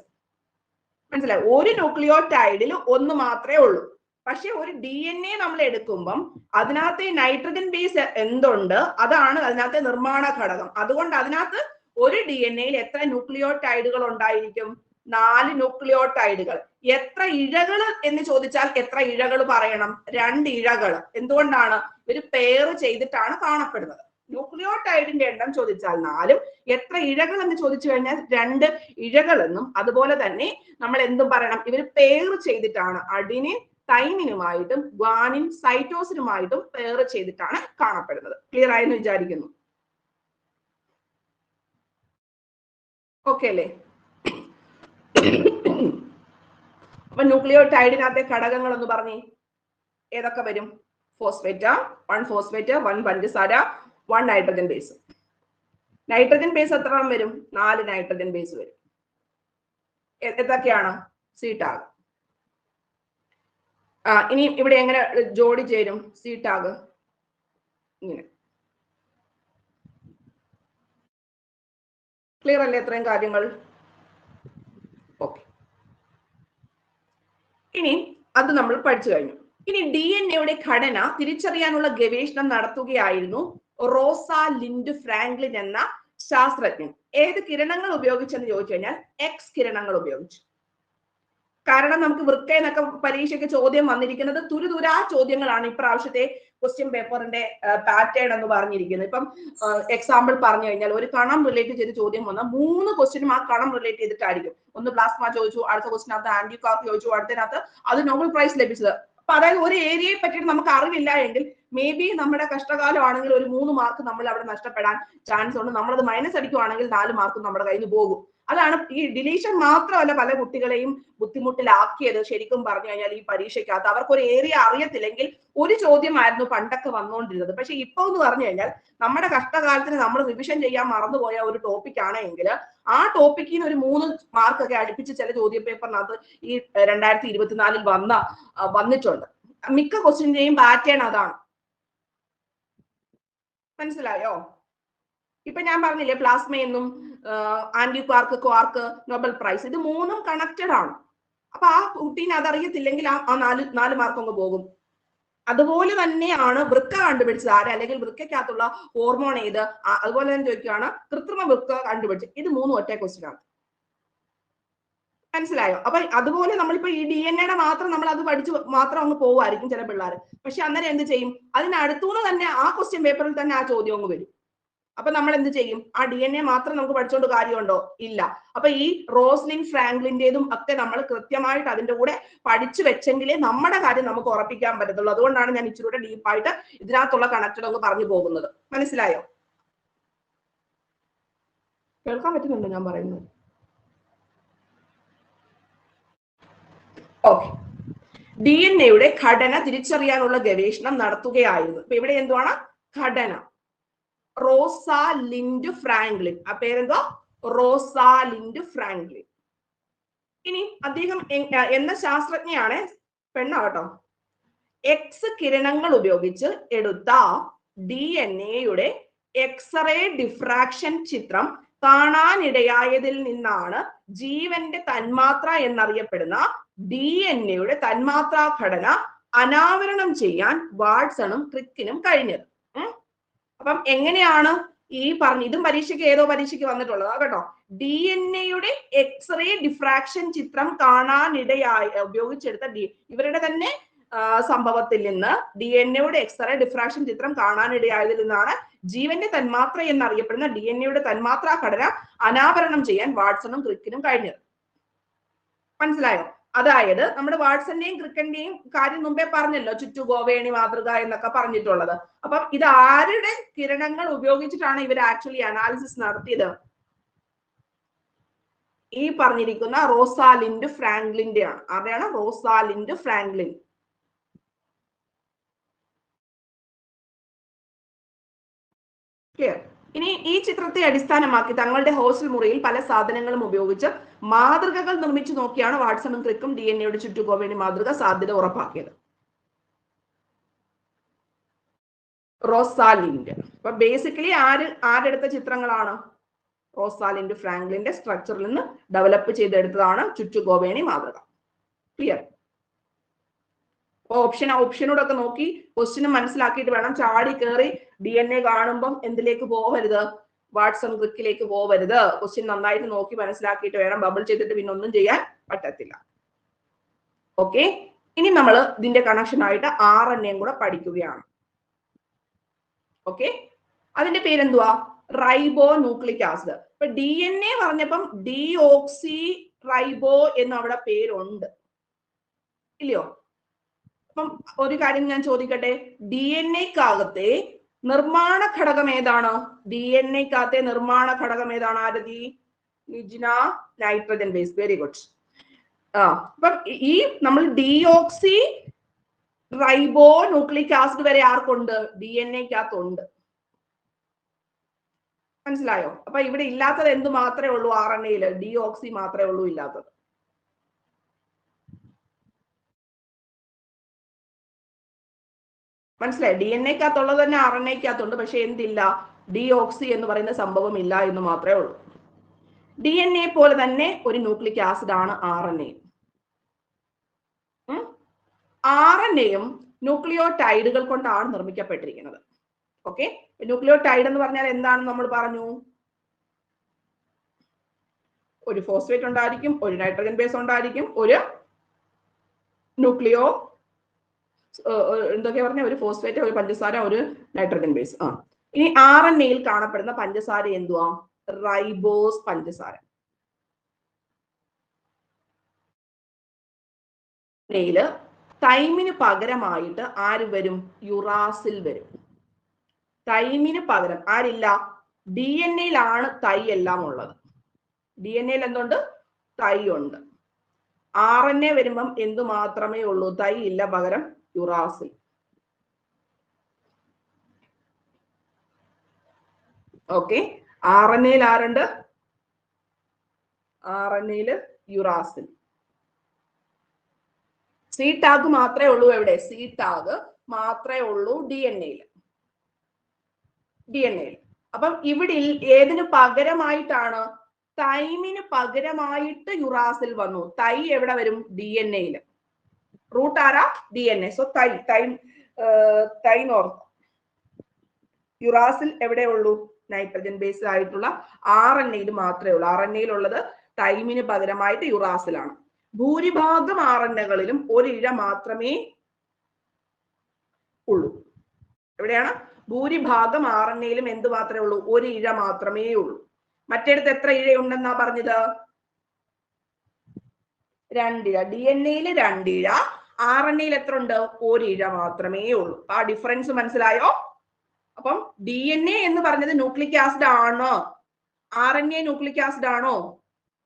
മനസ്സിലായി? ഒരു ന്യൂക്ലിയോടൈഡിൽ ഒന്ന് മാത്രമേ ഉള്ളൂ. പക്ഷെ ഒരു ഡി എൻ എ നമ്മൾ എടുക്കുമ്പം അതിനകത്ത് നൈട്രജൻ ബേസ് എന്തുണ്ട്? അതാണ് അതിനകത്തെ നിർമ്മാണ ഘടകം. അതുകൊണ്ട് അതിനകത്ത് ഒരു ഡി എൻ എയിൽ എത്ര ന്യൂക്ലിയോടൈഡുകൾ ഉണ്ടായിരിക്കും? 4 ന്യൂക്ലിയോടൈഡുകൾ. എത്ര ഇഴകൾ എന്ന് ചോദിച്ചാൽ എത്ര ഇഴകൾ പറയണം? 2 ഇഴകൾ. എന്തുകൊണ്ടാണ്? ഇവര് പെയർ ചെയ്തിട്ടാണ് കാണപ്പെടുന്നത്. ന്യൂക്ലിയോടൈഡിന്റെ എണ്ണം ചോദിച്ചാൽ 4, എത്ര ഇഴകൾ എന്ന് ചോദിച്ചു കഴിഞ്ഞാൽ 2 ഇഴകൾ എന്നും. അതുപോലെ തന്നെ നമ്മൾ എന്തും പറയണം? ഇവർ പെയർ ചെയ്തിട്ടാണ് അഡിനിൻ തൈമിനുമായിട്ടും ഗ്വാനിൻ സൈറ്റോസിനുമായിട്ടും പെയർ ചെയ്തിട്ടാണ് കാണപ്പെടുന്നത്. ക്ലിയർ ആയെന്ന് വിചാരിക്കുന്നു. ഓക്കെ അല്ലേ? അപ്പൊ ന്യൂക്ലിയോടൈഡിനകത്തെ ഘടകങ്ങൾ എന്ന് പറഞ്ഞേ ഏതൊക്കെ വരും? ഫോസ്ഫേറ്റ്, 1 ഫോസ്ഫേറ്റ്, 1 പഞ്ചസാര, 1 നൈട്രജൻ ബേസ്. നൈട്രജൻ ബേസ് എത്ര എണ്ണം വരും? 4 നൈട്രജൻ ബേസ് വരും. ഏതൊക്കെയാണ്? സീടാഗ്. ഇനി ഇവിടെ എങ്ങനെ ജോഡി ചേരും? സീടാഗ് ഇങ്ങനെ. ക്ലിയർ അല്ലേ ഇത്രയും കാര്യങ്ങൾ? ഓക്കെ. ഇനി അത് നമ്മൾ പഠിച്ചു കഴിഞ്ഞു. ഇനി ഡി എൻ എയുടെ ഘടന തിരിച്ചറിയാനുള്ള ഗവേഷണം നടത്തുകയായിരുന്നു റോസാലിൻഡ് ഫ്രാങ്ക്ലിൻ എന്ന ശാസ്ത്രജ്ഞൻ. ഏത് കിരണങ്ങൾ ഉപയോഗിച്ചെന്ന് ചോദിച്ചു കഴിഞ്ഞാൽ എക്സ് കിരണങ്ങൾ ഉപയോഗിച്ചു. കാരണം നമുക്ക് വൃക്ക എന്നൊക്കെ പരീക്ഷയ്ക്ക് ചോദ്യം വന്നിരിക്കുന്നത് തുരുതുരാ ചോദ്യങ്ങളാണ് ഇപ്രാവശ്യത്തെ ക്വസ്റ്റ്യൻ പേപ്പറിന്റെ പാറ്റേൺ എന്ന് പറഞ്ഞിരിക്കുന്നത്. ഇപ്പം എക്സാമ്പിൾ പറഞ്ഞു കഴിഞ്ഞാൽ ഒരു കണം റിലേറ്റ് ചെയ്ത് ചോദ്യം വന്നാൽ 3 ക്വസ്റ്റ്യനും ആ കണം റിലേറ്റ് ചെയ്തിട്ടായിരിക്കും. ഒന്ന് പ്ലാസ്മ ചോദിച്ചു, അടുത്ത ക്വസ്റ്റിനകത്ത് ആന്റികാർക്ക് ചോദിച്ചു, അടുത്തതിനകത്ത് അത് നോബൽ പ്രൈസ് ലഭിച്ചത്. അപ്പൊ അതായത് ഒരു ഏരിയയെ പറ്റിയിട്ട് നമുക്ക് അറിവില്ല എങ്കിൽ മേ ബി നമ്മുടെ കഷ്ടകാലം ആണെങ്കിൽ ഒരു 3 മാർക്ക് നമ്മൾ അവിടെ നഷ്ടപ്പെടാൻ ചാൻസ് ഉണ്ട്. നമ്മളത് മൈനസ് അടിക്കുവാണെങ്കിൽ 4 മാർക്കും നമ്മുടെ കയ്യിൽ നിന്ന് പോകും. അതാണ് ഈ ഡിലീഷൻ മാത്രമല്ല പല കുട്ടികളെയും ബുദ്ധിമുട്ടിലാക്കിയത്. ശരിക്കും പറഞ്ഞു കഴിഞ്ഞാൽ ഈ പരീക്ഷയ്ക്കകത്ത് അവർക്ക് ഒരു ഏരിയ അറിയത്തില്ലെങ്കിൽ ഒരു ചോദ്യമായിരുന്നു പണ്ടൊക്കെ വന്നുകൊണ്ടിരുന്നത്. പക്ഷെ ഇപ്പൊ എന്ന് പറഞ്ഞു കഴിഞ്ഞാൽ നമ്മുടെ കഷ്ടകാലത്തിന് നമ്മൾ റിവിഷൻ ചെയ്യാൻ മറന്നുപോയ ഒരു ടോപ്പിക് ആണെങ്കിൽ ആ ടോപ്പിക്കിൽ നിന്ന് ഒരു 3 മാർക്കൊക്കെ അടുപ്പിച്ച് ചില ചോദ്യ പേപ്പറിനകത്ത് ഈ 2024 വന്നിട്ടുണ്ട്. മിക്ക ക്വസ്റ്റ്യന്റെയും പാറ്റേൺ അതാണ്. മനസ്സിലായോ? ഇപ്പൊ ഞാൻ പറഞ്ഞില്ലേ പ്ലാസ്മയെന്നും ആന്റിക്വാർക്ക്, ക്വാർക്ക്, നോബൽ പ്രൈസ്, ഇത് 3ഉം കണക്റ്റഡ് ആണ്. അപ്പൊ ആ കുട്ടീനെ അതറിയത്തില്ലെങ്കിൽ ആ 4 മാർക്ക് അങ്ങ് പോകും. അതുപോലെ തന്നെയാണ് വൃക്ക കണ്ടുപിടിച്ചത് ആര്, അല്ലെങ്കിൽ വൃക്കകത്തുള്ള ഹോർമോൺ ഏത്, അതുപോലെ തന്നെ ചോദിക്കുകയാണ് കൃത്രിമ വൃക്ക കണ്ടുപിടിച്ചത്. ഇത് 3 ഒറ്റ ക്വസ്റ്റ്യൻ ആണ്. മനസ്സിലായോ? അപ്പൊ അതുപോലെ നമ്മളിപ്പോ ഈ ഡി എൻ എയുടെ മാത്രം നമ്മൾ അത് പഠിച്ച് മാത്രം അങ്ങ് പോവായിരിക്കും ചില പിള്ളേർ. പക്ഷെ അന്നേരം എന്ത് ചെയ്യും? അതിനടുത്തുനിന്ന് തന്നെ ആ ക്വസ്റ്റ്യൻ പേപ്പറിൽ തന്നെ ആ ചോദ്യം അങ്ങ് വരും. അപ്പൊ നമ്മൾ എന്ത് ചെയ്യും? ആ ഡി എൻ എ മാത്രം നമുക്ക് പഠിച്ചുകൊണ്ട് കാര്യമുണ്ടോ? ഇല്ല. അപ്പൊ ഈ റോസ്ലിൻ ഫ്രാങ്ക്ലിന്റേതും ഒക്കെ നമ്മൾ കൃത്യമായിട്ട് അതിന്റെ കൂടെ പഠിച്ചു വെച്ചെങ്കിലേ നമ്മുടെ കാര്യം നമുക്ക് ഉറപ്പിക്കാൻ പറ്റത്തുള്ളൂ. അതുകൊണ്ടാണ് ഞാൻ ഇച്ചിരൂടെ ഡീപ്പായിട്ട് ഇതിനകത്തുള്ള കണക്റ്റഡ് ഒന്ന് പറഞ്ഞു പോകുന്നത്. മനസ്സിലായോ? കേൾക്കാൻ പറ്റുന്നുണ്ടോ ഞാൻ പറയുന്നത്? ഓക്കെ. ഡി എൻ എയുടെ ഘടന തിരിച്ചറിയാനുള്ള ഗവേഷണം നടത്തുകയായിരുന്നു. ഇപ്പൊ ഇവിടെ എന്തുവാണ്? ഘടന. Rosalind Franklin. ആ പേരെന്തോ? Rosalind Franklin. ഇനി അദ്ദേഹം എന്ന ശാസ്ത്രജ്ഞയാണ്, പെണ്ണാട്ടോ. എക്സ് കിരണങ്ങൾ ഉപയോഗിച്ച് എടുത്ത ഡി എൻ എയുടെ എക്സ്റേ ഡിഫ്രാക്ഷൻ ചിത്രം കാണാനിടയായതിൽ നിന്നാണ് ജീവന്റെ തന്മാത്ര എന്നറിയപ്പെടുന്ന ഡി എൻ എയുടെ തന്മാത്രാ ഘടന അനാവരണം ചെയ്യാൻ വാട്സണും ക്രിക്കിനും കഴിഞ്ഞത്. അപ്പം എങ്ങനെയാണ് ഈ പറഞ്ഞ, ഇതും പരീക്ഷയ്ക്ക് ഏതോ പരീക്ഷയ്ക്ക് വന്നിട്ടുള്ളതാ കേട്ടോ. ഡി എൻ എയുടെ എക്സ്റേ ഡിഫ്രാക്ഷൻ ചിത്രം ഉപയോഗിച്ചെടുത്ത ഇവരുടെ തന്നെ സംഭവത്തിൽ നിന്ന് ഡി എൻ എയുടെ എക്സ്റേ ഡിഫ്രാക്ഷൻ ചിത്രം കാണാനിടയായതിൽ നിന്നാണ് ജീവന്റെ തന്മാത്ര എന്നറിയപ്പെടുന്ന ഡി എൻ എയുടെ തന്മാത്രാ ഘടന അനാവരണം ചെയ്യാൻ വാട്സണും ക്രിക്കിനും കഴിഞ്ഞത്. മനസ്സിലായോ? അതായത് നമ്മുടെ വാട്സന്റെയും ക്രിക്കന്റെയും കാര്യം മുമ്പേ പറഞ്ഞല്ലോ, ചുറ്റുഗോവേണി മാതൃക എന്നൊക്കെ പറഞ്ഞിട്ടുള്ളത്. അപ്പം ഇത് ആരുടെ കിരണങ്ങൾ ഉപയോഗിച്ചിട്ടാണ് ഇവർ ആക്ച്വലി അനാലിസിസ് നടത്തിയത്? ഈ പറഞ്ഞിരിക്കുന്ന റോസാലിൻഡ് ഫ്രാങ്ക്ലിന്റെ ആണ്. ആരുടെയാണ്? Rosalind Franklin. ക്ലിയർ? ഇനി ഈ ചിത്രത്തെ അടിസ്ഥാനമാക്കി തങ്ങളുടെ ഹോസ്റ്റൽ മുറിയിൽ പല സാധനങ്ങളും ഉപയോഗിച്ച് മാതൃകകൾ നിർമ്മിച്ചു നോക്കിയാണ് വാട്സണും ക്രിക്കും DNA ചുറ്റുഗോവേണി മാതൃക സാധ്യത ഉറപ്പാക്കിയത്. റോസാലിൻഡ്. അപ്പൊ ബേസിക്കലി ആരെടുത്ത ചിത്രങ്ങളാണ്? റോസാലിൻഡ് ഫ്രാങ്ക്ലിന്റെ സ്ട്രക്ചറിൽ നിന്ന് ഡെവലപ്പ് ചെയ്തെടുത്തതാണ് ചുറ്റുഗോവേണി മാതൃക. ക്ലിയർ? ഓപ്ഷനോടൊക്കെ നോക്കി ക്വസ്റ്റ്യൻ മനസ്സിലാക്കിയിട്ട് വേണം ചാടി കയറി DNA കാണുമ്പം എന്തിലേക്ക് പോവരുത്, വാട്സൺ ക്രിക്കിലേക്ക് പോവരുത്. ക്വസ്റ്റ്യൻ നന്നായിട്ട് നോക്കി മനസ്സിലാക്കിയിട്ട് വേണം, ബബിൾ ചെയ്തിട്ട് പിന്നെ ഒന്നും ചെയ്യാൻ പറ്റത്തില്ല. ഓക്കെ, ഇനി നമ്മൾ ഇതിന്റെ കണക്ഷൻ ആയിട്ട് RNA കൂടെ പഠിക്കുകയാണ്. ഓക്കെ, അതിന്റെ പേരെന്തുവാ? റൈബോ ന്യൂക്ലിക് ആസിഡ്. ഇപ്പൊ DNA പറഞ്ഞപ്പം ഡിയോക്സി റൈബോ എന്ന് അവിടെ പേരുണ്ട്, ഇല്ലയോ? അപ്പം ഒരു കാര്യം ഞാൻ ചോദിക്കട്ടെ, DNA-ക്കകത്തെ നിർമ്മാണ ഘടകം ഏതാണ്? DNA-ക്കകത്തെ നിർമ്മാണ ഘടകം ഏതാണ്? ആരതി? നിജ്ന, നൈട്രജൻ ബേസ്. Very good. അപ്പം ഈ നമ്മൾ ഡിയോക്സി റൈബോ ന്യൂക്ലിക് ആസിഡ് വരെ ആർക്കുണ്ട്? DNA-ക്കകത്തുണ്ട്. മനസ്സിലായോ? അപ്പൊ ഇവിടെ ഇല്ലാത്തത് എന്ത് മാത്രമേ ഉള്ളൂ? RNA-യില് ഡിയോക്സി മാത്രമേ ഉള്ളൂ ഇല്ലാത്തത്. മനസ്സിലായി? DNA-ക്കകത്തുള്ളത് തന്നെ RNA-ക്കകത്തുണ്ട്, പക്ഷെ എന്തില്ല? ഡിയോക്സി എന്ന് പറയുന്ന സംഭവം ഇല്ല എന്ന് മാത്രമേ ഉള്ളൂ. DNA പോലെ തന്നെ ഒരു ന്യൂക്ലിക് ആസിഡ് ആണ് RNA. RNA-യും ന്യൂക്ലിയോടൈഡുകൾ കൊണ്ടാണ് നിർമ്മിക്കപ്പെട്ടിരിക്കുന്നത്. ഓക്കെ, ന്യൂക്ലിയോടൈഡ് എന്ന് പറഞ്ഞാൽ എന്താണെന്ന് നമ്മൾ പറഞ്ഞു. ഒരു ഫോസ്ഫേറ്റ് ഉണ്ടായിരിക്കും, ഒരു നൈട്രജൻ ബേസ് ഉണ്ടായിരിക്കും, ഒരു ന്യൂക്ലിയോ എന്തൊക്കെയാ പറഞ്ഞ, ഒരു ഫോസ്ഫേറ്റ്, ഒരു പഞ്ചസാര, ഒരു നൈട്രജൻ ബേസ്. ഇനി RNA-യിൽ കാണപ്പെടുന്ന പഞ്ചസാര എന്തുവാ? റൈബോസ് പഞ്ചസാര. RNA-യില് തൈമിന് പകരമായിട്ട് ആര് വരും? യുറാസിൽ വരും. തൈമിന് പകരം ആരില്ല? DNA-യിലാണ് തൈ എല്ലാം ഉള്ളത്. DNA-യിൽ എന്തുണ്ട്? തൈ ഉണ്ട്. RNA വരുമ്പം എന്തു മാത്രമേ ഉള്ളൂ? തൈ ഇല്ല, പകരം യുറാസിൽ. ഓക്കെ, RNA-യിൽ ആരുണ്ട്? RNA-യില് യുറാസിൽ. സി ടാഗ് മാത്രമേ ഉള്ളൂ. എവിടെ? സി ടാഗ് മാത്രമേ ഉള്ളൂ DNA-യിൽ. അപ്പം ഇവിടെ ഏതിന് പകരമായിട്ടാണ്? തൈമിന് പകരമായിട്ട് യുറാസിൽ വന്നു. തൈ എവിടെ വരും? DNA-യിൽ. റൂട്ട് ആരാ? DNA. സോ തൈനോർത്ത്. യുറാസിൽ എവിടെ ഉള്ളൂ? നൈട്രജൻ ബേസ് ആയിട്ടുള്ള RNA-യിൽ മാത്രമേ ഉള്ളൂ. RNA-യിൽ ഉള്ളത് തൈമിന് പകരമായിട്ട് യുറാസിലാണ്. ഭൂരിഭാഗം RNA-കളിലും ഒരു ഇഴ മാത്രമേ ഉള്ളൂ. എവിടെയാണ്? ഭൂരിഭാഗം RNA-യിലും എന്ത് മാത്രമേ ഉള്ളൂ? ഒരു ഇഴ മാത്രമേ ഉള്ളൂ. മറ്റേടത്ത് എത്ര ഇഴയുണ്ടെന്നാ പറഞ്ഞത്? 2 ഇഴ. DNA-യിൽ 2 ഇഴ, RNA-യിൽ എത്ര ഉണ്ട്? ഒരു ഇഴ മാത്രമേ ഉള്ളൂ. ആ ഡിഫറൻസ് മനസ്സിലായോ? അപ്പം DNA എന്ന് പറഞ്ഞത് ന്യൂക്ലിക് ആസിഡ് ആണോ? RNA ന്യൂക്ലിക് ആസിഡ് ആണോ?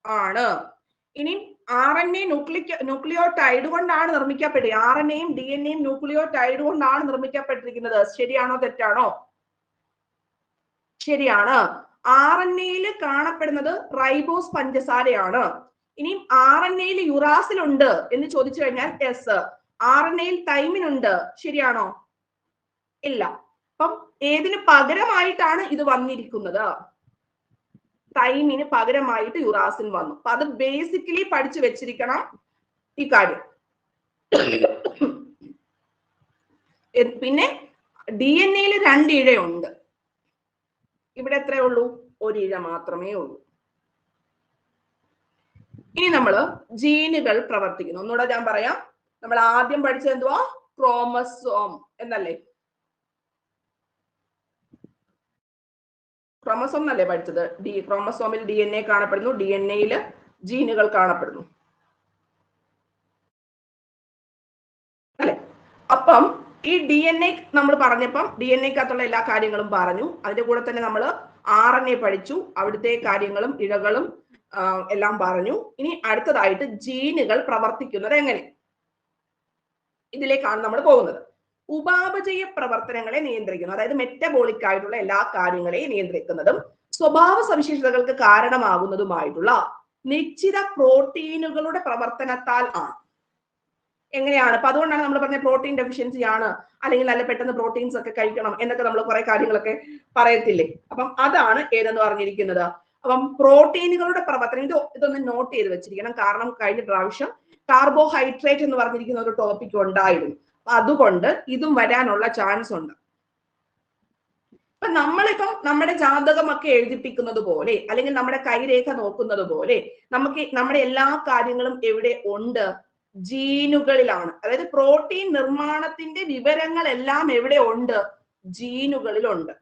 ആണ്. ഇനി RNA ന്യൂക്ലിയോടൈഡ് കൊണ്ടാണ് നിർമ്മിക്കപ്പെടുക. RNA-യും DNA-യും ന്യൂക്ലിയോടൈഡ് കൊണ്ടാണ് നിർമ്മിക്കപ്പെട്ടിരിക്കുന്നത്. ശരിയാണോ തെറ്റാണോ? ശരിയാണ്. RNA-യിൽ കാണപ്പെടുന്നത് റൈബോസ് പഞ്ചസാരയാണ്. ഇനി RNA-യിൽ യുറാസിൽ ഉണ്ട് എന്ന് ചോദിച്ചു കഴിഞ്ഞാൽ യെസ്. RNA-യിൽ തൈമിനുണ്ട്. ശരിയാണോ? ഇല്ല. അപ്പം ഏതിന് പകരമായിട്ടാണ് ഇത് വന്നിരിക്കുന്നത്? തൈമിന് പകരമായിട്ട് യുറാസിൽ വന്നു. അപ്പൊ അത് ബേസിക്കലി പഠിച്ചു വെച്ചിരിക്കണം ഈ കാര്യം. പിന്നെ DNA-യിൽ 2 ഇഴയുണ്ട്. ഇവിടെ എത്രയേ ഉള്ളൂ? ഒരു ഇഴ മാത്രമേ ഉള്ളൂ. ഇനി നമ്മൾ ജീനുകൾ പ്രവർത്തിക്കുന്നു. ഒന്നുകൂടെ ഞാൻ പറയാം. നമ്മൾ ആദ്യം പഠിച്ചത് എന്തുവാ? ക്രോമസോം എന്നല്ലേ? ക്രോമസോം എന്നല്ലേ പഠിച്ചത്? ക്രോമസോമിൽ DNA കാണപ്പെടുന്നു, DNA-യിൽ ജീനുകൾ കാണപ്പെടുന്നു. അപ്പം ഈ DNA നമ്മൾ പറഞ്ഞപ്പം DNA-ക്കകത്തുള്ള എല്ലാ കാര്യങ്ങളും പറഞ്ഞു. അതിന്റെ കൂടെ തന്നെ നമ്മൾ RNA പഠിച്ചു. അവിടുത്തെ കാര്യങ്ങളും ഇഴകളും എല്ലാം പറഞ്ഞു. ഇനി അടുത്തതായിട്ട് ജീനുകൾ പ്രവർത്തിക്കുന്നത് എങ്ങനെ, ഇതിലേക്കാണ് നമ്മൾ പോകുന്നത്. ഉപാപചയ പ്രവർത്തനങ്ങളെ നിയന്ത്രിക്കുന്നു, അതായത് മെറ്റബോളിക് ആയിട്ടുള്ള എല്ലാ കാര്യങ്ങളെയും നിയന്ത്രിക്കുന്നതും സ്വഭാവ സവിശേഷതകൾക്ക് കാരണമാകുന്നതുമായിട്ടുള്ള നിശ്ചിത പ്രോട്ടീനുകളുടെ പ്രവർത്തനത്താൽ ആണ്. എങ്ങനെയാണ്? അപ്പൊ അതുകൊണ്ടാണ് നമ്മൾ പറഞ്ഞ പ്രോട്ടീൻ ഡെഫിഷ്യൻസി ആണ്, അല്ലെങ്കിൽ നല്ല പെട്ടെന്ന് പ്രോട്ടീൻസ് ഒക്കെ കഴിക്കണം എന്നൊക്കെ നമ്മൾ കുറെ കാര്യങ്ങളൊക്കെ പറയത്തില്ലേ. അപ്പം അതാണ് ഏതെന്ന് പറഞ്ഞിരിക്കുന്നത്. അപ്പം പ്രോട്ടീനുകളുടെ പ്രവർത്തനം, ഇതൊന്ന് നോട്ട് ചെയ്ത് വെച്ചിരിക്കണം. കാരണം കഴിഞ്ഞ പ്രാവശ്യം കാർബോഹൈഡ്രേറ്റ് എന്ന് പറഞ്ഞിരിക്കുന്ന ഒരു ടോപ്പിക് ഉണ്ടായിരുന്നു. അതുകൊണ്ട് ഇതും വരാനുള്ള ചാൻസ് ഉണ്ട്. അപ്പൊ നമ്മളിപ്പം നമ്മുടെ ജാതകമൊക്കെ എഴുതിപ്പിക്കുന്നത് പോലെ, അല്ലെങ്കിൽ നമ്മുടെ കൈരേഖ നോക്കുന്നത് പോലെ, നമുക്ക് നമ്മുടെ എല്ലാ കാര്യങ്ങളും എവിടെ ഉണ്ട്? ജീനുകളിലാണ്. അതായത് പ്രോട്ടീൻ നിർമ്മാണത്തിന്റെ വിവരങ്ങളെല്ലാം എവിടെ ഉണ്ട്? ജീനുകളിലുണ്ട്.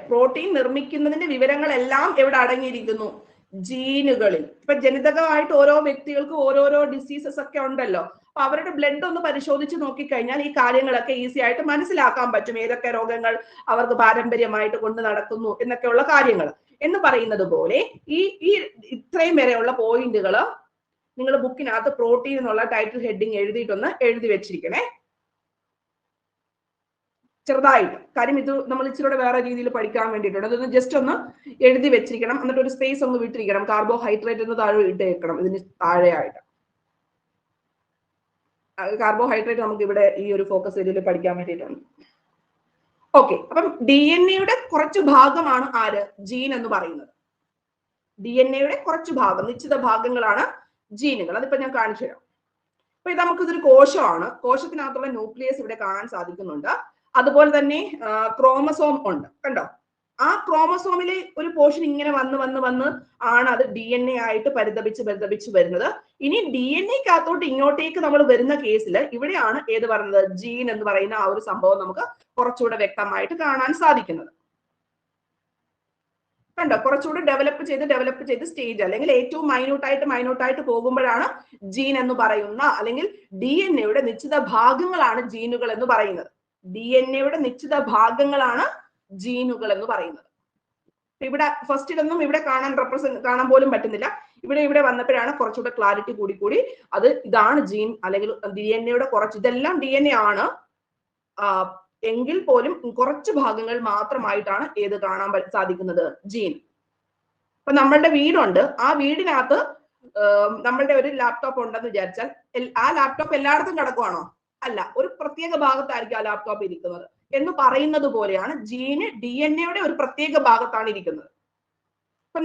പ്രോട്ടീൻ നിർമ്മിക്കുന്നതിന്റെ വിവരങ്ങളെല്ലാം എവിടെ അടങ്ങിയിരിക്കുന്നു? ജീനുകളിൽ. ഇപ്പൊ ജനിതകമായിട്ട് ഓരോ വ്യക്തികൾക്ക് ഓരോരോ ഡിസീസസ് ഒക്കെ ഉണ്ടല്ലോ. അപ്പൊ അവരുടെ ബ്ലഡ് ഒന്ന് പരിശോധിച്ച് നോക്കിക്കഴിഞ്ഞാൽ ഈ കാര്യങ്ങളൊക്കെ ഈസി ആയിട്ട് മനസ്സിലാക്കാൻ പറ്റും. ഏതൊക്കെ രോഗങ്ങൾ അവർക്ക് പാരമ്പര്യമായിട്ട് കൊണ്ട് നടക്കുന്നു എന്നൊക്കെയുള്ള കാര്യങ്ങൾ. എന്ന് പറയുന്നത് പോലെ ഈ ഇത്രയും വരെയുള്ള പോയിന്റുകൾ നിങ്ങൾ ബുക്കിനകത്ത് പ്രോട്ടീൻ എന്നുള്ള ടൈറ്റിൽ ഹെഡിങ് എഴുതിയിട്ടൊന്ന് എഴുതി വെച്ചിരിക്കണേ, ചെറുതായിട്ട്. കാര്യം ഇത് നമ്മൾ ഇച്ചിരി വേറെ രീതിയിൽ പഠിക്കാൻ വേണ്ടിയിട്ടുണ്ട്. അതൊന്ന് ജസ്റ്റ് ഒന്ന് എഴുതി വെച്ചിരിക്കണം. എന്നിട്ട് ഒരു സ്പേസ് ഒന്ന് വിട്ടിരിക്കണം. കാർബോഹൈഡ്രേറ്റ് എന്ന് താഴെ ഇട്ടേക്കണം, ഇതിന് താഴെയായിട്ട്. കാർബോഹൈഡ്രേറ്റ് നമുക്ക് ഇവിടെ ഈ ഒരു ഫോക്കസ് ഏരിയയിൽ പഠിക്കാൻ വേണ്ടിയിട്ടുണ്ട്. ഓക്കെ, അപ്പം DNA-യുടെ കുറച്ച് ഭാഗമാണ് ആര്? ജീൻ എന്ന് പറയുന്നത്. DNA-യുടെ കുറച്ച് ഭാഗം, നിശ്ചിത ഭാഗങ്ങളാണ് ജീനുകൾ. അതിപ്പോ ഞാൻ കാണിച്ചു തരാം. അപ്പൊ ഇത് നമുക്കിതൊരു കോശമാണ്. കോശത്തിനകത്തുള്ള ന്യൂക്ലിയസ് ഇവിടെ കാണാൻ സാധിക്കുന്നുണ്ട്. അതുപോലെ തന്നെ ക്രോമസോം ഉണ്ട്, കണ്ടോ? ആ ക്രോമസോമിലെ ഒരു പോർഷൻ ഇങ്ങനെ വന്ന് ആണ് അത് DNA ആയിട്ട് പരിതപിച്ച് വരുന്നത്. ഇനി DNA-ക്കകത്തോട്ട് ഇങ്ങോട്ടേക്ക് നമ്മൾ വരുന്ന കേസിൽ ഇവിടെയാണ് ഏത് പറയുന്നത്? ജീൻ എന്ന് പറയുന്ന ആ ഒരു സംഭവം നമുക്ക് കുറച്ചുകൂടെ വ്യക്തമായിട്ട് കാണാൻ സാധിക്കുന്നത്. കണ്ടോ? കുറച്ചുകൂടി ഡെവലപ്പ് ചെയ്ത് സ്റ്റേജ്, അല്ലെങ്കിൽ ഏറ്റവും മൈന്യൂട്ടായിട്ട് പോകുമ്പോഴാണ് ജീൻ എന്ന് പറയുന്ന, അല്ലെങ്കിൽ DNA-യുടെ നിശ്ചിത ഭാഗങ്ങളാണ് ജീനുകൾ എന്ന് പറയുന്നത്. DNA-യുടെ നിശ്ചിത ഭാഗങ്ങളാണ് ജീനുകൾ എന്ന് പറയുന്നത്. ഇവിടെ ഫസ്റ്റിലൊന്നും ഇവിടെ കാണാൻ പോലും പറ്റുന്നില്ല. ഇവിടെ വന്നപ്പോഴാണ് കുറച്ചുകൂടെ ക്ലാരിറ്റി കൂടി അത് ഇതാണ് ജീൻ, അല്ലെങ്കിൽ DNA-യുടെ കുറച്ച്, ഇതെല്ലാം DNA ആണ് എങ്കിൽ പോലും കുറച്ച് ഭാഗങ്ങൾ മാത്രമായിട്ടാണ് ഏത് കാണാൻ സാധിക്കുന്നത്? ജീൻ. ഇപ്പൊ നമ്മളുടെ വീടുണ്ട്, ആ വീടിനകത്ത് നമ്മളുടെ ഒരു ലാപ്ടോപ്പ് ഉണ്ടെന്ന് വിചാരിച്ചാൽ ആ ലാപ്ടോപ്പ് എല്ലായിടത്തും കിടക്കുവാണോ? അല്ല, ഒരു പ്രത്യേക ഭാഗത്തായിരിക്കും ആ ലാപ്ടോപ്പ് ഇരിക്കുന്നത് എന്ന് പറയുന്നത് പോലെയാണ് ജീന് DNA-യുടെ ഒരു പ്രത്യേക ഭാഗത്താണ് ഇരിക്കുന്നത്. ഇപ്പൊ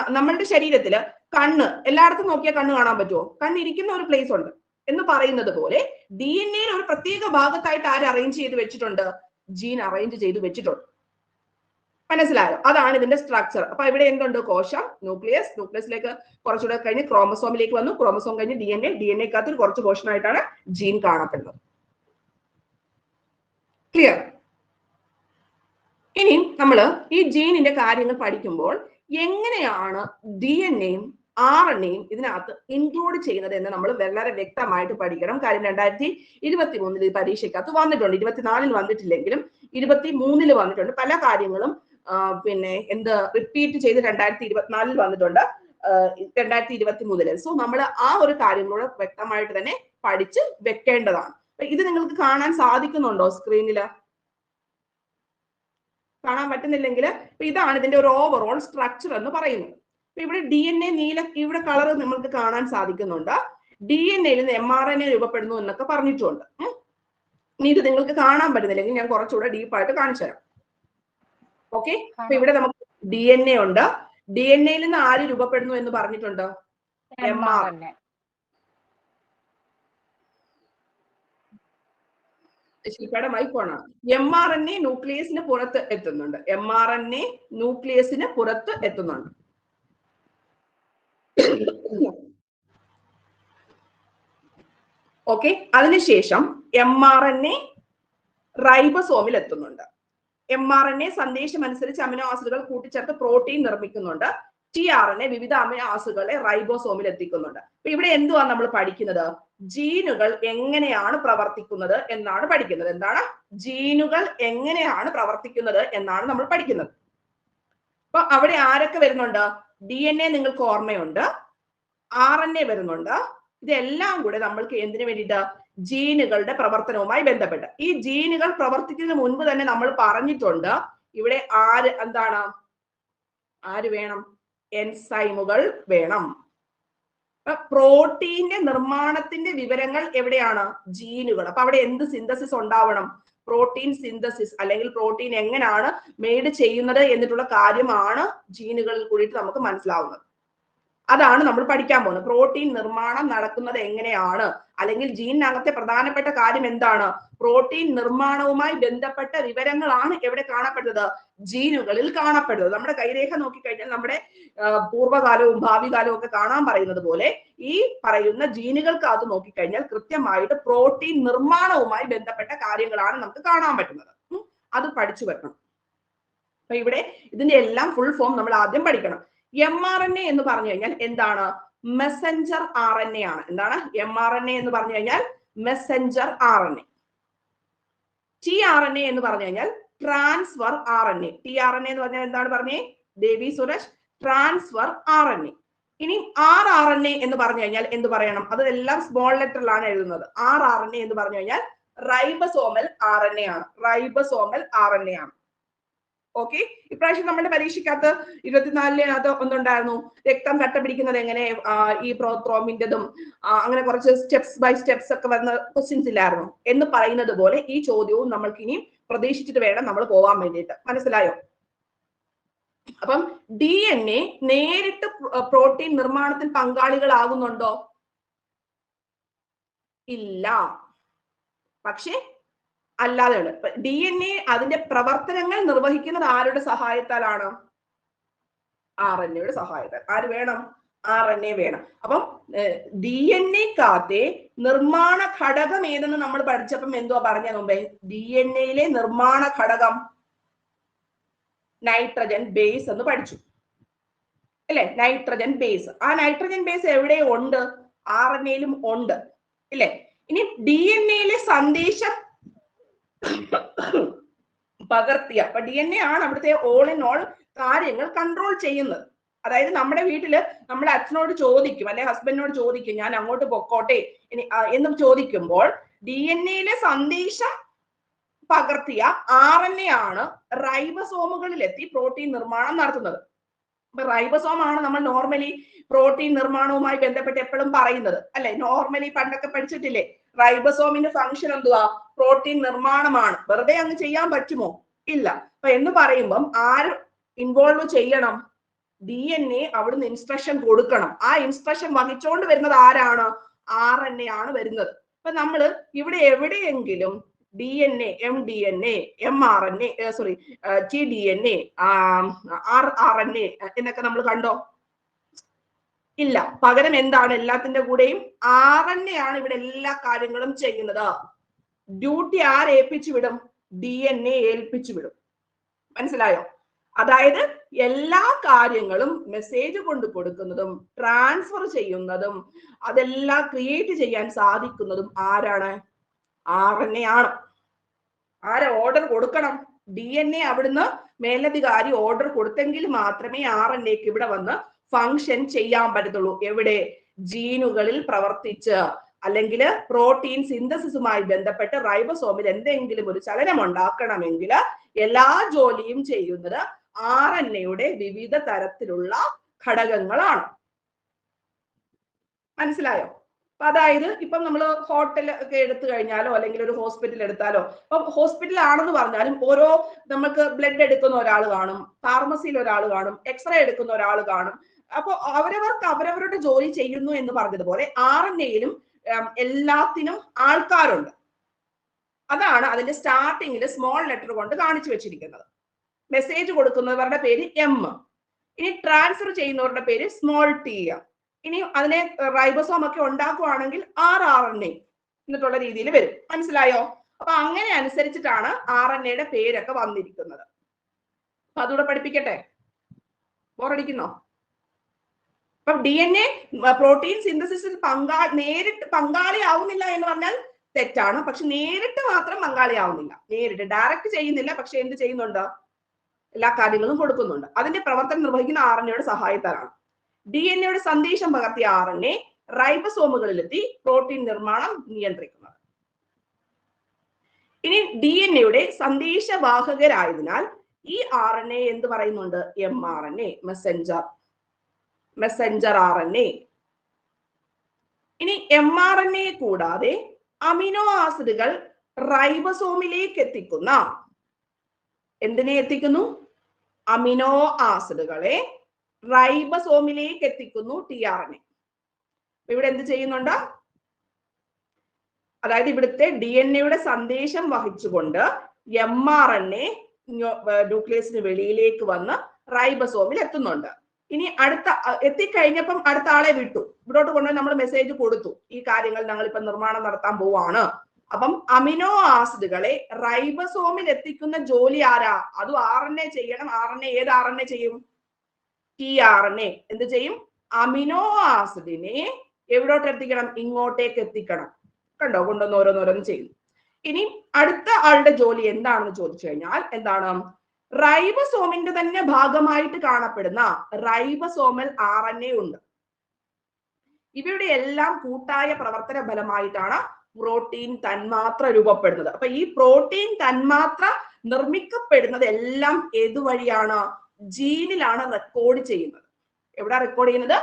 നമ്മളുടെ ശരീരത്തില് കണ്ണ് എല്ലായിടത്തും നോക്കിയാൽ കണ്ണ് കാണാൻ പറ്റുമോ? കണ്ണ് ഇരിക്കുന്ന ഒരു പ്ലേസ് ഉണ്ട് എന്ന് പറയുന്നത് പോലെ DNA-യിൽ ഒരു പ്രത്യേക ഭാഗത്തായിട്ട് ആര് അറേഞ്ച് ചെയ്ത് വെച്ചിട്ടുണ്ട്? ജീൻ അറേഞ്ച് ചെയ്ത് വെച്ചിട്ടുണ്ട്. മനസ്സിലായോ? അതാണ് ഇതിന്റെ സ്ട്രക്ചർ. അപ്പൊ ഇവിടെ എന്തുണ്ട്? കോശം, ന്യൂക്ലിയസിലേക്ക് കുറച്ചുകൂടെ കഴിഞ്ഞ് ക്രോമസോമിലേക്ക് വന്നു, ക്രോമസോം കഴിഞ്ഞ് DNA-ക്കകത്ത് കുറച്ച് പോർഷൻ ആയിട്ടാണ് ജീൻ കാണപ്പെടുന്നത്. ക്ലിയർ? ഇനി നമ്മൾ ഈ ജീനിന്റെ കാര്യങ്ങൾ പഠിക്കുമ്പോൾ എങ്ങനെയാണ് DNA-യും RNA-യും ഇതിനകത്ത് ഇൻക്ലൂഡ് ചെയ്യുന്നത് എന്ന് നമ്മൾ വളരെ വ്യക്തമായിട്ട് പഠിക്കണം. കാര്യം 2023 പരീക്ഷയ്ക്കകത്ത് വന്നിട്ടുണ്ട്. 24 വന്നിട്ടില്ലെങ്കിലും 23 വന്നിട്ടുണ്ട്. പല കാര്യങ്ങളും പിന്നെ റിപ്പീറ്റ് ചെയ്ത് 2024 വന്നിട്ടുണ്ട്, 2023. സോ നമ്മൾ ആ ഒരു കാര്യങ്ങളോട് വ്യക്തമായിട്ട് തന്നെ പഠിച്ച് വെക്കേണ്ടതാണ്. ഇത് നിങ്ങൾക്ക് കാണാൻ സാധിക്കുന്നുണ്ടോ? സ്ക്രീനില് കാണാൻ പറ്റുന്നില്ലെങ്കിൽ ഇതാണ് ഇതിന്റെ ഒരു ഓവറോൾ സ്ട്രക്ചർ എന്ന് പറയുന്നത്. ഇവിടെ DNA ഇവിടെ കളർ നിങ്ങൾക്ക് കാണാൻ സാധിക്കുന്നുണ്ട്. DNA-യിൽ നിന്ന് mRNA രൂപപ്പെടുന്നു എന്നൊക്കെ പറഞ്ഞിട്ടുണ്ട്. ഇനി ഇത് നിങ്ങൾക്ക് കാണാൻ പറ്റുന്നില്ലെങ്കിൽ ഞാൻ കുറച്ചുകൂടെ ഡീപ്പായിട്ട് കാണിച്ചു തരാം. ഓക്കെ, അപ്പൊ ഇവിടെ നമുക്ക് DNA ഉണ്ട്. DNA-യിൽ നിന്ന് ആര് രൂപപ്പെടുന്നു എന്ന് പറഞ്ഞിട്ടുണ്ട്? mRNA. ശില്പയുടെ മൈക്കോണാണ്. mRNA ന്യൂക്ലിയസിന് പുറത്ത് എത്തുന്നുണ്ട്. mRNA ന്യൂക്ലിയസിന് പുറത്ത് എത്തുന്നുണ്ട്. ഓക്കെ, അതിനുശേഷം mRNA റൈബോസോമിൽ എത്തുന്നുണ്ട്. mRNA സന്ദേശം അനുസരിച്ച് അമിനോ ആസിഡുകൾ കൂട്ടിച്ചേർത്ത് പ്രോട്ടീൻ നിർമ്മിക്കുന്നുണ്ട്. tRNA വിവിധ അമിനോ ആസിഡുകളെ റൈബോസോമിൽ എത്തിക്കുന്നുണ്ട്. അപ്പൊ ഇവിടെ എന്തുവാ നമ്മൾ പഠിക്കുന്നത്? ജീനുകൾ എങ്ങനെയാണ് പ്രവർത്തിക്കുന്നത് എന്നാണ് പഠിക്കുന്നത്. എന്താണ്? ജീനുകൾ എങ്ങനെയാണ് പ്രവർത്തിക്കുന്നത് എന്നാണ് നമ്മൾ പഠിക്കുന്നത്. അപ്പൊ അവിടെ ആരൊക്കെ വരുന്നുണ്ട്? DNA നിങ്ങൾക്ക് ഓർമ്മയുണ്ട്, RNA വരുന്നുണ്ട്. ഇതെല്ലാം കൂടെ നമ്മൾക്ക് എന്തിനു വേണ്ടിയിട്ട്? ജീനുകളുടെ പ്രവർത്തനവുമായി ബന്ധപ്പെട്ട്. ഈ ജീനുകൾ പ്രവർത്തിക്കുന്നതിന് മുൻപ് തന്നെ നമ്മൾ പറഞ്ഞിട്ടുണ്ട് ഇവിടെ ആര് വേണം? എൻസൈമുകൾ വേണം. പ്രോട്ടീന്റെ നിർമ്മാണത്തിന്റെ വിവരങ്ങൾ എവിടെയാണ്? ജീനുകൾ. അപ്പൊ അവിടെ എന്ത് സിന്തസിസ് ഉണ്ടാവണം? പ്രോട്ടീൻ സിന്തസിസ്, അല്ലെങ്കിൽ പ്രോട്ടീൻ എങ്ങനെയാണ് മെയ്ഡ് ചെയ്യുന്നത് എന്നിട്ടുള്ള കാര്യമാണ് ജീനുകളിൽ കൂടിയിട്ട് നമുക്ക് മനസ്സിലാവുന്നത്. അതാണ് നമ്മൾ പഠിക്കാൻ പോകുന്നത്. പ്രോട്ടീൻ നിർമ്മാണം നടക്കുന്നത് എങ്ങനെയാണ്, അല്ലെങ്കിൽ ജീനിനകത്തെ പ്രധാനപ്പെട്ട കാര്യം എന്താണ്? പ്രോട്ടീൻ നിർമ്മാണവുമായി ബന്ധപ്പെട്ട വിവരങ്ങളാണ് എവിടെ കാണപ്പെടുന്നത്? ജീനുകളിൽ കാണപ്പെടുന്നത്. നമ്മുടെ കൈരേഖ നോക്കിക്കഴിഞ്ഞാൽ നമ്മുടെ പൂർവ്വകാലവും ഭാവി കാലവും ഒക്കെ കാണാൻ പറയുന്നത് പോലെ ഈ പറയുന്ന ജീനുകൾക്കകത്ത് നോക്കിക്കഴിഞ്ഞാൽ കൃത്യമായിട്ട് പ്രോട്ടീൻ നിർമ്മാണവുമായി ബന്ധപ്പെട്ട കാര്യങ്ങളാണ് നമുക്ക് കാണാൻ പറ്റുന്നത്. അത് പഠിച്ചു വെക്കണം. അപ്പൊ ഇവിടെ ഇതിന്റെ എല്ലാം ഫുൾ ഫോം നമ്മൾ ആദ്യം പഠിക്കണം. mRNA എന്ന് പറഞ്ഞു കഴിഞ്ഞാൽ എന്താണ്? മെസഞ്ചർ RNA ആണ്. എന്താണ് mRNA എന്ന് പറഞ്ഞു കഴിഞ്ഞാൽ? Messenger RNA. tRNA എന്ന് പറഞ്ഞു കഴിഞ്ഞാൽ ട്രാൻസ്ഫർ RNA. tRNA എന്ന് പറഞ്ഞാൽ എന്താണ് പറഞ്ഞേ ദേവി സുരേഷ്? Transfer RNA. ഇനി rRNA എന്ന് പറഞ്ഞു കഴിഞ്ഞാൽ എന്ത് പറയണം? അതെല്ലാം സ്മോൾ ലെറ്ററിലാണ് എഴുതുന്നത്. rRNA എന്ന് പറഞ്ഞു കഴിഞ്ഞാൽ റൈബസോമൽ RNA ആണ്. റൈബസോമൽ RNA ആണ്. ഓക്കെ, ഇപ്രാവശ്യം നമ്മുടെ പരീക്ഷയ്ക്കകത്ത് 24-നകത്ത് ഒന്നുണ്ടായിരുന്നു, രക്തം കട്ട പിടിക്കുന്നത് എങ്ങനെ, ഈ പ്രോത്രോമിന്റെതും അങ്ങനെ കുറച്ച് സ്റ്റെപ്സ് ബൈ സ്റ്റെപ്സ് ഒക്കെ വരുന്ന ക്വസ്റ്റ്യൻസ് ഇല്ലായിരുന്നു എന്ന് പറയുന്നത് പോലെ ഈ ചോദ്യവും നമ്മൾക്ക് ഇനിയും പ്രതീക്ഷിച്ചിട്ട് വേണം നമ്മൾ പോവാൻ വേണ്ടിയിട്ട്. മനസ്സിലായോ? അപ്പം DNA നേരിട്ട് പ്രോട്ടീൻ നിർമ്മാണത്തിൽ പങ്കാളികളാകുന്നുണ്ടോ? ഇല്ല. പക്ഷേ അല്ലാതെയാണ്. DNA അതിന്റെ പ്രവർത്തനങ്ങൾ നിർവഹിക്കുന്നത് ആരുടെ സഹായത്താലാണ്? RNAയുടെ സഹായത്താൽ. ആര് വേണം? RNA വേണം. അപ്പം DNA-ക്കകത്തെ നിർമ്മാണ ഘടകം ഏതെന്ന് നമ്മൾ പഠിച്ചപ്പം എന്തുവാ പറഞ്ഞ മുമ്പേ? DNA-യിലെ നിർമ്മാണ ഘടകം നൈട്രജൻ ബേസ് എന്ന് പഠിച്ചു അല്ലെ? Nitrogen base. ആ നൈട്രജൻ ബേസ് എവിടെ ഉണ്ട്? RNA-യിലും ഉണ്ട് ഇല്ലേ? ഇനി DNA-യിലെ സന്ദേശം പകർത്തിയ, അപ്പൊ DNA ആണ് അവിടുത്തെ ഓൾ ഇൻ ഓൾ കാര്യങ്ങൾ കൺട്രോൾ ചെയ്യുന്നത്. അതായത് നമ്മുടെ വീട്ടില് നമ്മുടെ അച്ഛനോട് ചോദിക്കും, അല്ലെ ഹസ്ബൻഡിനോട് ചോദിക്കും, ഞാൻ അങ്ങോട്ട് പൊക്കോട്ടെ എന്ന് ചോദിക്കുമ്പോൾ DNA-യിലെ സന്ദേശം പകർത്തിയ RNA ആണ് റൈബസോമുകളിലെത്തി പ്രോട്ടീൻ നിർമ്മാണം നടത്തുന്നത്. അപ്പൊ റൈബസോം ആണ് നമ്മൾ നോർമലി പ്രോട്ടീൻ നിർമ്മാണവുമായി ബന്ധപ്പെട്ട് എപ്പോഴും പറയുന്നത് അല്ലെ? നോർമലി പണ്ടൊക്കെ പഠിച്ചിട്ടില്ലേ? റൈബസോമിന്റെ ഫംഗ്ഷൻ എന്തുവാ? പ്രോട്ടീൻ നിർമ്മാണമാണ്. വെറുതെ അങ്ങ് ചെയ്യാൻ പറ്റുമോ? ഇല്ല. അപ്പൊ എന്ന് പറയുമ്പം ആര് ഇൻവോൾവ് ചെയ്യണം? DNA അവിടുന്ന് ഇൻസ്ട്രക്ഷൻ കൊടുക്കണം. ആ ഇൻസ്ട്രക്ഷൻ വഹിച്ചുകൊണ്ട് വരുന്നത് ആരാണ്? RNA ആണ് വരുന്നത്. അപ്പൊ നമ്മള് ഇവിടെ എവിടെയെങ്കിലും DNA, mDNA, mRNA, tDNA, rRNA എന്നൊക്കെ നമ്മൾ കണ്ടോ? ഇല്ല. പകരം എന്താണ് എല്ലാത്തിന്റെ കൂടെയും? RNA ആണ് ഇവിടെ എല്ലാ കാര്യങ്ങളും ചെയ്യുന്നത്. ഡ്യൂട്ടി ആര് ഏൽപ്പിച്ചു വിടും? DNA ഏൽപ്പിച്ചു വിടും. മനസ്സിലായോ? അതായത് എല്ലാ കാര്യങ്ങളും മെസ്സേജ് കൊണ്ട് കൊടുക്കുന്നതും ട്രാൻസ്ഫർ ചെയ്യുന്നതും അതെല്ലാം ക്രിയേറ്റ് ചെയ്യാൻ സാധിക്കുന്നതും ആരാണ്? RNA ആണ്. ആരെ ഓർഡർ കൊടുക്കണം? DNA അവിടുന്ന് മേലധികാരി ഓർഡർ കൊടുത്തെങ്കിൽ മാത്രമേ RNAക്ക് ഇവിടെ വന്ന് ഫങ്ഷൻ ചെയ്യാൻ പറ്റത്തുള്ളൂ. എവിടെ? ജീനുകളിൽ പ്രവർത്തിച്ച്, അല്ലെങ്കിൽ പ്രോട്ടീൻ സിന്തസിസുമായി ബന്ധപ്പെട്ട് റൈബോസോമിൽ എന്തെങ്കിലും ഒരു ചലനം ഉണ്ടാക്കണമെങ്കിൽ എല്ലാ ജോലിയും ചെയ്യുന്നത് RNAയുടെ വിവിധ തരത്തിലുള്ള ഘടകങ്ങളാണ്. മനസ്സിലായോ? അപ്പൊ അതായത് ഇപ്പം നമ്മൾ ഹോട്ടൽ ഒക്കെ എടുത്തു കഴിഞ്ഞാലോ അല്ലെങ്കിൽ ഒരു ഹോസ്പിറ്റൽ എടുത്താലോ, ഇപ്പം ഹോസ്പിറ്റൽ ആണെന്ന് പറഞ്ഞാലും ഓരോ നമുക്ക് ബ്ലഡ് എടുക്കുന്ന ഒരാൾ കാണും, ഫാർമസിയിൽ ഒരാൾ കാണും, എക്സ്റേ എടുക്കുന്ന ഒരാൾ കാണും. അപ്പൊ അവരവർക്ക് അവരവരുടെ ജോലി ചെയ്യുന്നു എന്ന് പറഞ്ഞതുപോലെ RNAയിലും എല്ലാത്തിനും ആൾക്കാരുണ്ട്. അതാണ് അതിന്റെ സ്റ്റാർട്ടിങ്ങിൽ സ്മോൾ ലെറ്റർ കൊണ്ട് കാണിച്ചു വെച്ചിരിക്കുന്നത്. മെസ്സേജ് കൊടുക്കുന്നവരുടെ പേര് M. ഇനി ട്രാൻസ്ഫർ ചെയ്യുന്നവരുടെ പേര് സ്മോൾ t. ഇനി അതിനെ റൈബോസോം ഒക്കെ ഉണ്ടാക്കുവാണെങ്കിൽ rRNA എന്നിട്ടുള്ള രീതിയിൽ വരും. മനസ്സിലായോ? അപ്പൊ അങ്ങനെ അനുസരിച്ചിട്ടാണ് RNAയുടെ പേരൊക്കെ വന്നിരിക്കുന്നത്. അപ്പൊ അതുകൂടെ പഠിപ്പിക്കട്ടെ? ബോറടിക്കുന്നോ? അപ്പൊ DNA പ്രോട്ടീൻ സിന്തസിസിൽ നേരിട്ട് പങ്കാളിയാവുന്നില്ല എന്ന് പറഞ്ഞാൽ തെറ്റാണ്. പക്ഷെ നേരിട്ട് മാത്രം പങ്കാളിയാവുന്നില്ല, നേരിട്ട് ഡയറക്റ്റ് ചെയ്യുന്നില്ല, പക്ഷെ എന്ത് ചെയ്യുന്നുണ്ട്, എല്ലാ കാര്യങ്ങളും കൊടുക്കുന്നുണ്ട്. അതിന്റെ പ്രവർത്തനം നിർവഹിക്കുന്ന RNAയുടെ സഹായത്താലാണ്. DNA സന്ദേശം പകർത്തിയ RNA റൈബോസോമുകളിലെത്തി പ്രോട്ടീൻ നിർമ്മാണം നിയന്ത്രിക്കുന്നത്. ഇനി DNA സന്ദേശവാഹകരായതിനാൽ ഈ RNA എന്ത് പറയുന്നുണ്ട്, mRNA, മെസ്സഞ്ചർ RNA. ഇനി mRNA കൂടാതെ അമിനോ ആസിഡുകൾ റൈബോസോമിലേക്ക് എത്തിക്കുന്ന, എന്തിനെ എത്തിക്കുന്നു, അമിനോ ആസിഡുകളെ റൈബോസോമിലേക്ക് എത്തിക്കുന്നു tRNA. ഇവിടെ എന്ത് ചെയ്യുന്നുണ്ട്, അതായത് ഇവിടുത്തെ DNA സന്ദേശം വഹിച്ചുകൊണ്ട് mRNA ന്യൂക്ലിയസിന് വെളിയിലേക്ക് വന്ന് റൈബോസോമിൽ എത്തുന്നുണ്ട്. ഇനി എത്തിക്കഴിഞ്ഞപ്പം അടുത്ത ആളെ വിട്ടു, ഇവിടോട്ട് കൊണ്ടുപോയി നമ്മൾ മെസ്സേജ് കൊടുത്തു, ഈ കാര്യങ്ങൾ ഞങ്ങൾ ഇപ്പൊ നിർമ്മാണം നടത്താൻ പോവാണ്. അപ്പം അമിനോ ആസിഡുകളെ റൈബോസോമിൽ എത്തിക്കുന്ന ജോലി ആരാ, അത് RNA ചെയ്യണം. ഏത് RNA ചെയ്യും, tRNA. എന്ത് ചെയ്യും, അമിനോ ആസിഡിനെ എവിടോട്ട് എത്തിക്കണം, ഇങ്ങോട്ടേക്ക് എത്തിക്കണം. കണ്ടോ, കൊണ്ടുവന്ന് ഓരോന്നോരോന്ന് ചെയ്യും. ഇനി അടുത്ത ആളുടെ ജോലി എന്താണെന്ന് ചോദിച്ചു കഴിഞ്ഞാൽ എന്താണ്, റൈബോസോമിന്റെ തന്നെ ഭാഗമായിട്ട് കാണപ്പെടുന്ന റൈബോസോമൽ RNA ഉണ്ട്. ഇവയുടെ എല്ലാം കൂട്ടായ പ്രവർത്തന ഫലമായിട്ടാണ് പ്രോട്ടീൻ തന്മാത്ര രൂപപ്പെടുന്നത്. അപ്പൊ ഈ പ്രോട്ടീൻ തന്മാത്ര നിർമ്മിക്കപ്പെടുന്നത് എല്ലാം ഏതുവഴിയാണ്, ജീനിലാണ് റെക്കോർഡ് ചെയ്യുന്നത്. എവിടെ റെക്കോർഡ് ചെയ്യുന്നത്,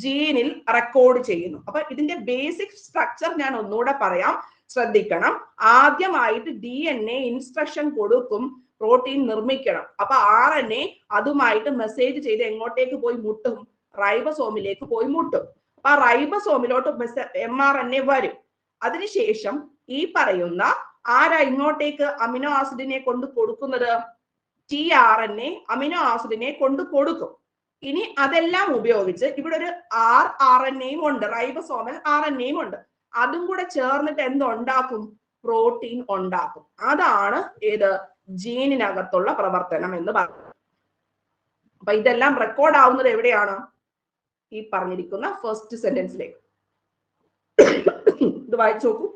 ജീനിൽ റെക്കോർഡ് ചെയ്യുന്നു. അപ്പൊ ഇതിന്റെ ബേസിക് സ്ട്രക്ചർ ഞാൻ ഒന്നുകൂടെ പറയാം, ശ്രദ്ധിക്കണം. ആദ്യമായിട്ട് DNA ഇൻസ്ട്രക്ഷൻ കൊടുക്കും, പ്രോട്ടീൻ നിർമ്മിക്കണം. അപ്പൊ RNA അതുമായിട്ട് മെസ്സേജ് ചെയ്ത് എങ്ങോട്ടേക്ക് പോയി മുട്ടും, റൈബോസോമിലേക്ക് പോയി മുട്ടും. അപ്പൊ ആ റൈബോസോമിലോട്ട് mRNA വരും. അതിനുശേഷം ഈ പറയുന്ന ആരാ ഇങ്ങോട്ടേക്ക് അമിനോ ആസിഡിനെ കൊണ്ട് കൊടുക്കുന്നത്, tRNA അമിനോ ആസിഡിനെ കൊണ്ട് കൊടുക്കും. ഇനി അതെല്ലാം ഉപയോഗിച്ച് ഇവിടെ ഒരു rRNAയും ഉണ്ട്, റൈബോസോമൽ RNAയും ഉണ്ട്. അതും കൂടെ ചേർന്നിട്ട് എന്തുണ്ടാക്കും, പ്രോട്ടീൻ ഉണ്ടാക്കും. അതാണ് ഏത്, ജീനിനകത്തുള്ള പ്രവർത്തനം എന്ന് പറയുന്നത്. അപ്പൊ ഇതെല്ലാം റെക്കോർഡ് ആവുന്നത് എവിടെയാണ്, ഈ പറഞ്ഞിരിക്കുന്ന ഫസ്റ്റ് സെന്റൻസിലേക്ക്. ഇത് വായിച്ചു നോക്കൂ.